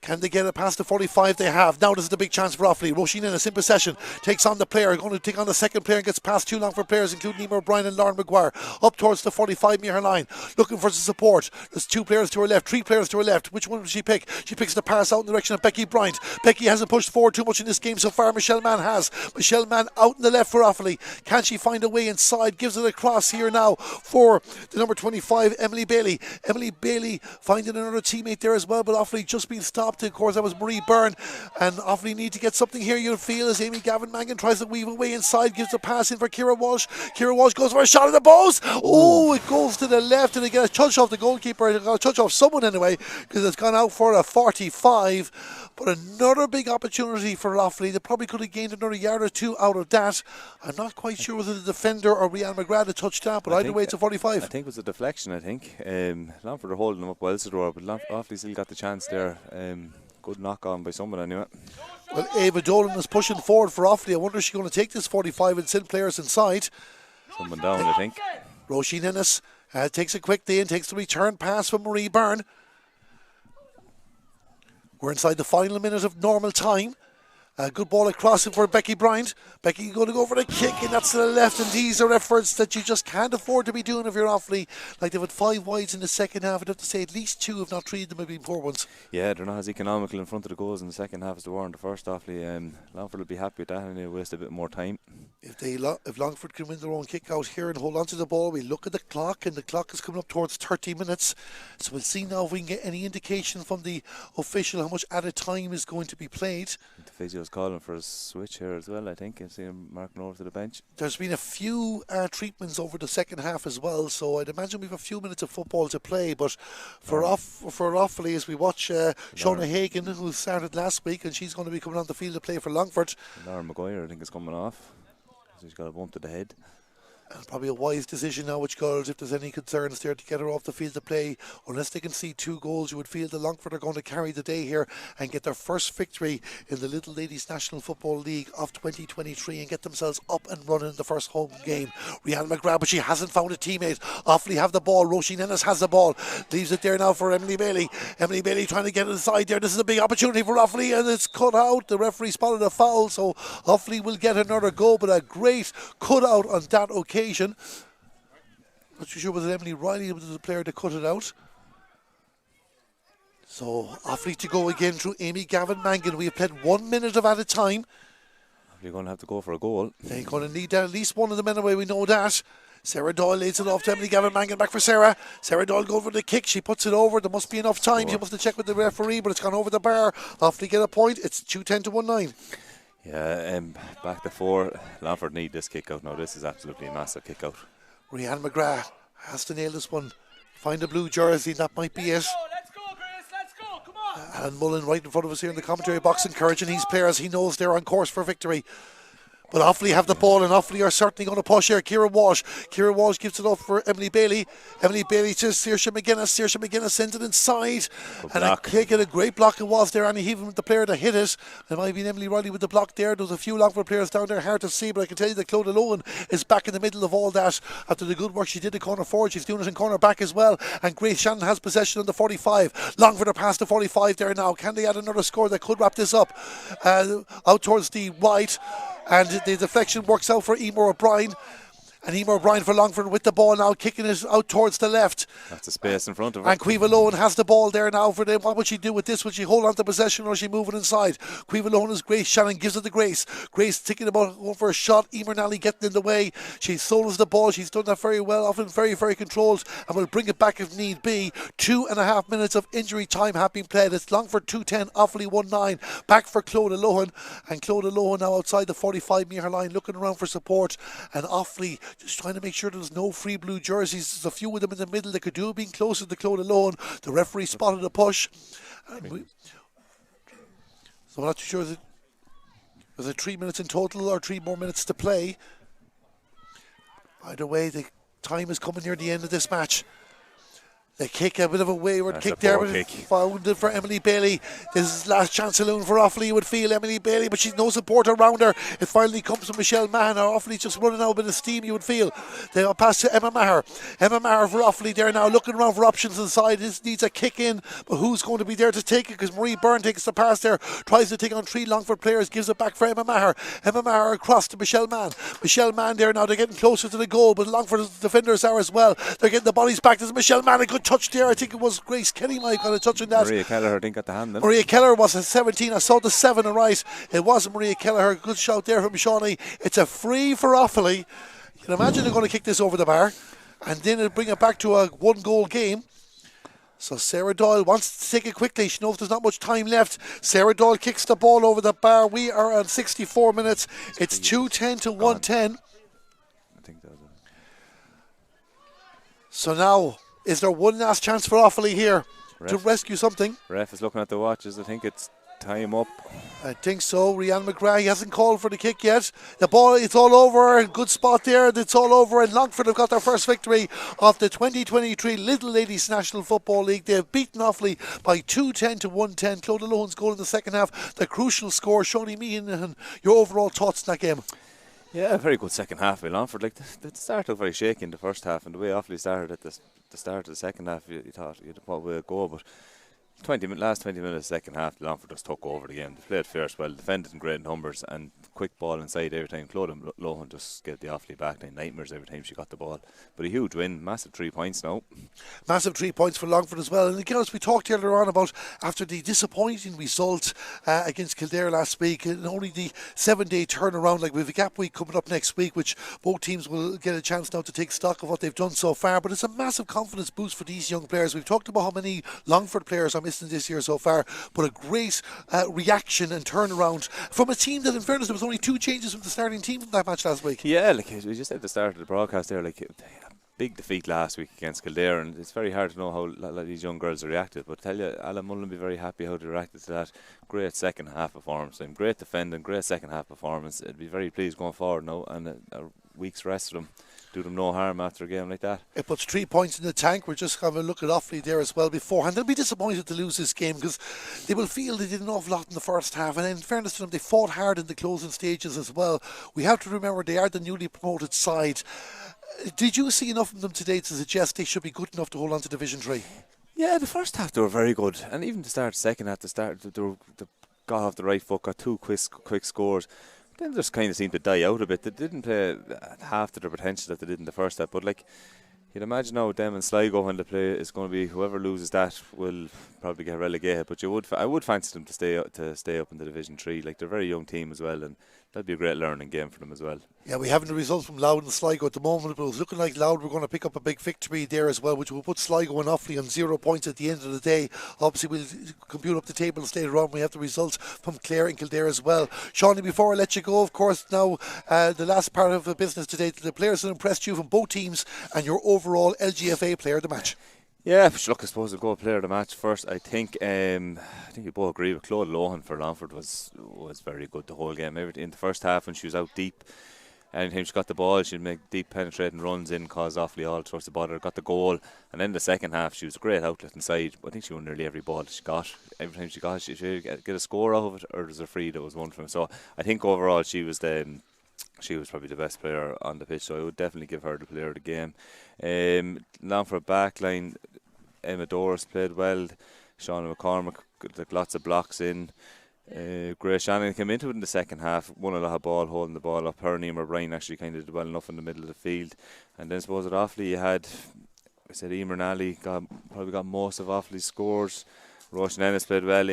Can they get it past the 45? They have. Now this is the big chance for Offaly. Roisin Ennis in possession. Takes on the player. Going to take on the second player and gets past two Longford players, including Emer O'Brien and Lauren Maguire. Up towards the 45-metre line. Looking for some support. There's two players to her left. Three players to her left. Which one does she pick? She picks the pass out in the direction of Becky Bryant. Becky hasn't pushed forward too much in this game so far. Michelle Mann has. Michelle Mann out in the left for Offaly. Can she find a way inside? Gives it across here now for the number 25, Emily Bailey. Emily Bailey finding another teammate there as well, but Offaly just being stopped. Of course, that was Marie Byrne, and Offaly need to get something here, you'll feel, as Amy Gavin Mangan tries to weave away inside, gives the pass in for Ciara Walsh. Ciara Walsh goes for a shot at the post. Oh, it goes to the left, and it gets a touch off the goalkeeper. It got a touch off someone anyway, because it's gone out for a 45. But another big opportunity for Offaly. They probably could have gained another yard or two out of that. I'm not quite sure whether the defender or Rianne McGrath had touched that, but either way it's a 45. I think it was a deflection, I think. Longford are holding them up well to the door, but Offaly still got the chance there. Good knock on by someone anyway. Well, Ava Dolan is pushing forward for Offaly. I wonder if she's going to take this 45 and send players inside. Someone down, I think. Roisin Ennis takes a quick day and takes the return pass from Marie Byrne. We're inside the final minute of normal time. Good ball across it for Becky Bryant. Becky going to go for the kick, and that's to the left. And these are efforts that you just can't afford to be doing if you're Offaly. Like they've had 5 wides in the second half. I'd have to say at least 2, if not 3 of them have been poor ones. Yeah, they're not as economical in front of the goals in the second half as they were in the first. Offaly. Longford will be happy with that, and they'll waste a bit more time. If Longford can win their own kick out here and hold on to the ball, we look at the clock, and the clock is coming up towards 30 minutes. So we'll see now if we can get any indication from the official how much added time is going to be played. The physio's calling for a switch here as well, I think. I see him marking over to the bench. There's been a few treatments over the second half as well, so I'd imagine we've a few minutes of football to play. But for Offaly, as we watch Shauna Hagan, who started last week, and she's going to be coming on the field to play for Longford. Lauren Maguire, I think, is coming off. She's got a bump to the head. And probably a wise decision now, which girls, if there's any concerns there, to get her off the field to play. Unless they can see 2 goals, you would feel the Longford are going to carry the day here and get their first victory in the Little Ladies National Football League of 2023 and get themselves up and running in the first home game. Rihanna McGrath, but she hasn't found a teammate. Offaly have the ball. Roisin Ennis has the ball. Leaves it there now for Emily Bailey. Emily Bailey trying to get inside there. This is a big opportunity for Offaly, and it's cut out. The referee spotted a foul, so Offaly will get another goal, but a great cut out on that occasion. Not too sure whether Emily Riley was the player to cut it out. So Offaly to go again through Amy Gavin Mangan. We have played 1 minute of added time. You're going to have to go for a goal. They're going to need at least one of them anyway, we know that. Sarah Doyle lays it off to Emily Gavin Mangan, back for Sarah. Sarah Doyle going for the kick, she puts it over. There must be enough time. She must have checked with the referee, but it's gone over the bar. Offaly get a point. It's 2-10 to 1-9. Yeah, back to 4. Longford need this kick out now. This is absolutely a massive kick out. Rianne McGrath has to nail this one. Find a blue jersey, that might be it. Let's go, Grace, let's go, come on. Alan Mullen right in front of us here in the commentary box, encouraging these players. He knows they're on course for victory. But Offaly have the ball, and Offaly are certainly going to push here. Ciara Walsh. Ciara Walsh gives it up for Emily Bailey. Emily Bailey to Saoirse McGuinness. Saoirse McGuinness sends it inside. And a kick, and a great block it was there. Annie Heaven with the player to hit it. It might have been Emily Riley with the block there. There was a few Longford players down there, hard to see, but I can tell you that Clodagh Lohan is back in the middle of all that. After the good work she did at corner forward, she's doing it in corner back as well. And Grace Shannon has possession on the 45. Longford are past the 45 there now. Can they add another score that could wrap this up? Out towards the right. And the deflection works out for Emer O'Brien. And Emer O'Brien for Longford with the ball now, kicking it out towards the left. That's a space in front of her. And Caoimhe Lohan has the ball there now for them. What will she do with this? Will she hold on to possession, or is she moving inside? Caoimhe Lohan is Grace Shannon, gives it to Grace. Grace thinking about going for a shot. Emer Nally getting in the way. She solos the ball. She's done that very well, often very, very controlled, and will bring it back if need be. 2.5 minutes of injury time have been played. It's Longford 2-10, Offaly 1-9. Back for Clodagh Lohan. And Clodagh Lohan now outside the 45-metre line, looking around for support. And Offaly just trying to make sure there's no free blue jerseys. There's a few of them in the middle that could do being closer to Clodagh Lohan. The referee spotted a push. So I'm not too sure. Was it 3 minutes in total or 3 more minutes to play? Either way, the time is coming near the end of this match. The kick, a bit of a wayward That's kick a there, poor but kick. found it for Emily Bailey. This is last chance saloon for Offaly, you would feel, Emily Bailey, but she's no support around her. It finally comes from Michelle Mahan. Offaly's just running out a bit of steam, you would feel. They'll pass to Emma Maher. Emma Maher for Offaly there now, looking around for options inside. This needs a kick in, but who's going to be there to take it? Because Marie Byrne takes the pass there, tries to take on 3 Longford players, gives it back for Emma Maher. Emma Maher across to Michelle Mann. Michelle Mann there now, they're getting closer to the goal, but Longford defenders are as well. They're getting the bodies back. There's Michelle Mann, a good touch there. I think it was Grace Kenny might got a touch on that. Maria Kelleher didn't get the hand then. Maria Kelleher was at 17. I saw the 7 right. It wasn't Maria Kelleher. Good shout there from Shawnee. It's a free for Offaly. You can imagine they're going to kick this over the bar, and then it'll bring it back to a 1-goal game. So Sarah Doyle wants to take it quickly. She knows there's not much time left. Sarah Doyle kicks the ball over the bar. We are on 64 minutes. It's 2:10 to 1:10. I think that was it. So now, is there one last chance for Offaly here to rescue something? Ref is looking at the watches. I think it's time up. I think so. Rhiannon McGrath, he hasn't called for the kick yet. The ball, it's all over. Good spot there. It's all over. And Longford have got their first victory of the 2023 Lidl Ladies National Football League. They have beaten Offaly by 2:10 to 1:10. Clodagh Lohan's goal in the second half. The crucial score. Shawnee Meehan, your overall thoughts in that game? Yeah, a very good second half by Longford. Like the start looked very shaky in the first half, and the way Offaly started at the start of the second half, you thought you'd probably go, but last 20 minutes second half, Longford just took over the game. They played fierce well, defended in great numbers, and quick ball inside every time. Clodagh Lohan just gave the Offaly back line nightmares every time she got the ball. But a huge win, massive 3 points now. Massive 3 points for Longford as well. And again, as we talked earlier on about after the disappointing result against Kildare last week, and only the 7-day turnaround, like we have a gap week coming up next week, which both teams will get a chance now to take stock of what they've done so far. But it's a massive confidence boost for these young players. We've talked about how many Longford players are missing this year so far, but a great reaction and turnaround from a team that, in fairness, there was only 2 changes from the starting team from that match last week. Yeah, like we just said at the start of the broadcast there, like a big defeat last week against Kildare, and it's very hard to know how a lot of these young girls reacted. But I tell you, Alan Mullen will be very happy how they reacted to that. Great second half performance, and great defending, great second half performance. It'd be very pleased going forward now, and a week's rest of them do them no harm after a game like that. It puts 3 points in the tank. We're just having a look at Offaly there as well beforehand. They'll be disappointed to lose this game because they will feel they did an awful lot in the first half, and in fairness to them, they fought hard in the closing stages as well. We have to remember they are the newly promoted side. Did you see enough of them today to suggest they should be good enough to hold on to Division 3? Yeah, the first half they were very good, and even to start second half, they got off the right foot, got 2 quick scores. Then just kind of seemed to die out a bit. They didn't play half to their potential that they did in the first half. But like, you'd imagine now them and Sligo when they play, it's going to be whoever loses that will probably get relegated. But I would fancy them to stay up in the Division 3. Like, they're a very young team as well, and that'd be a great learning game for them as well. Yeah, we haven't the results from Louth and Sligo at the moment, but it was looking like Louth were going to pick up a big victory there as well, which will put Sligo and Offaly on 0 points at the end of the day. Obviously, we'll compute up the tables later on. We have the results from Clare and Kildare as well. Shawnee, before I let you go, of course, now the last part of the business today, the players that impressed you from both teams and your overall LGFA player of the match. Yeah, look, I suppose we'll go player of the match first. I think we both agree with Clodagh Lohan for Longford was very good the whole game. In the first half when she was out deep, anytime she got the ball, she'd make deep penetrating runs in, cause Offaly all sorts of bother, got the goal. And then the second half, she was a great outlet inside. I think she won nearly every ball she got. Every time she got, she'd get a score out of it, or there's a free that was won from her. So I think overall she was probably the best player on the pitch, so I would definitely give her the player of the game. Longford backline, Emma Doris played well, Shauna McCormick got lots of blocks in. Grace Shannon came into it in the second half, won a lot of ball, holding the ball up. Her and Emer Bryan actually kind of did well enough in the middle of the field. And then I suppose at Offaly you had, I said, Emer Nally probably got most of Offaly's scores. Roshan Ennis played well,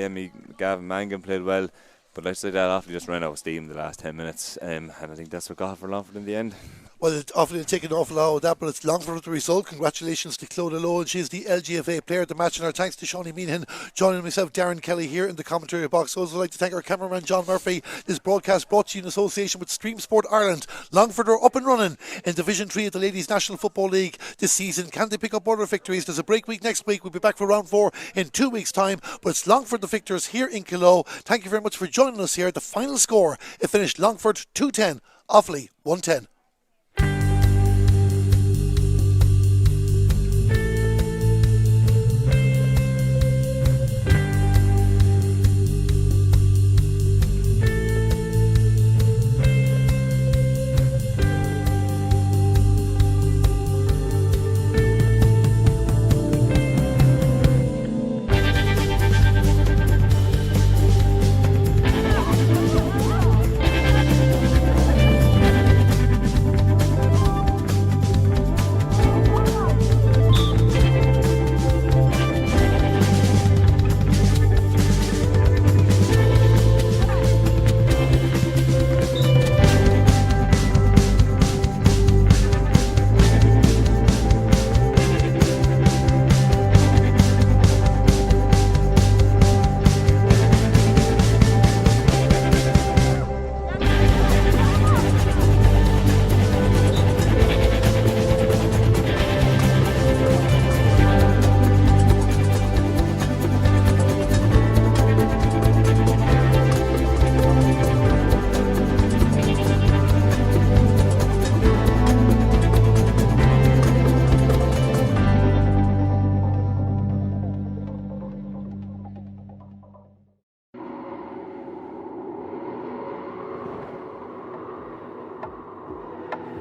Gavin Mangan played well. But let's say that Offaly just ran out of steam the last 10 minutes, and I think that's what got it for Longford in the end. Well, Offaly will take an awful lot of that, but it's Longford with the result. Congratulations to Clodagh Lohan. She's the LGFA player of the match, and our thanks to Shawnee Meehan, joining myself, Darren Kelly, here in the commentary box. Also, I'd like to thank our cameraman, John Murphy. This broadcast brought to you in association with Stream Sport Ireland. Longford are up and running in Division 3 of the Ladies National Football League this season. Can they pick up other victories? There's a break week next week. We'll be back for round 4 in 2 weeks' time, but it's Longford the victors here in Killaloe. Thank you very much for joining us here. The final score, it finished Longford 2-10, Offaly 1-10.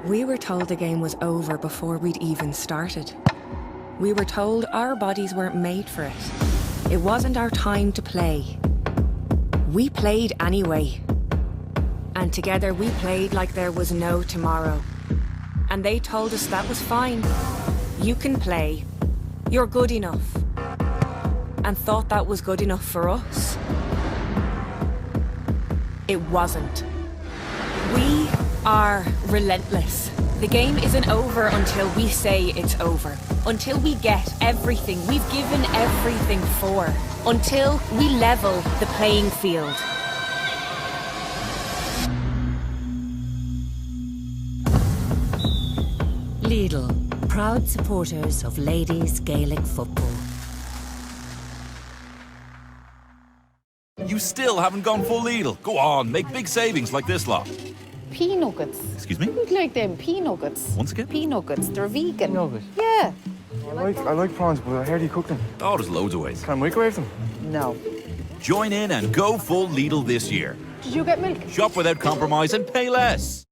We were told the game was over before we'd even started. We were told our bodies weren't made for it. It wasn't our time to play. We played anyway. And together we played like there was no tomorrow. And they told us that was fine. You can play. You're good enough. And thought that was good enough for us. It wasn't. We are relentless. The game isn't over until we say it's over. Until we get everything we've given everything for. Until we level the playing field. Lidl, proud supporters of ladies Gaelic football. You still haven't gone full Lidl. Go on, make big savings like this lot. Pea nuggets. Excuse me? You'd like them pea nuggets. Once again? Pea nuggets. They're vegan. Nugget? Yeah. I like prawns, but how do you cook them? Oh, there's loads of ways. Can I microwave them? No. Join in and go full Lidl this year. Did you get milk? Shop without compromise and pay less.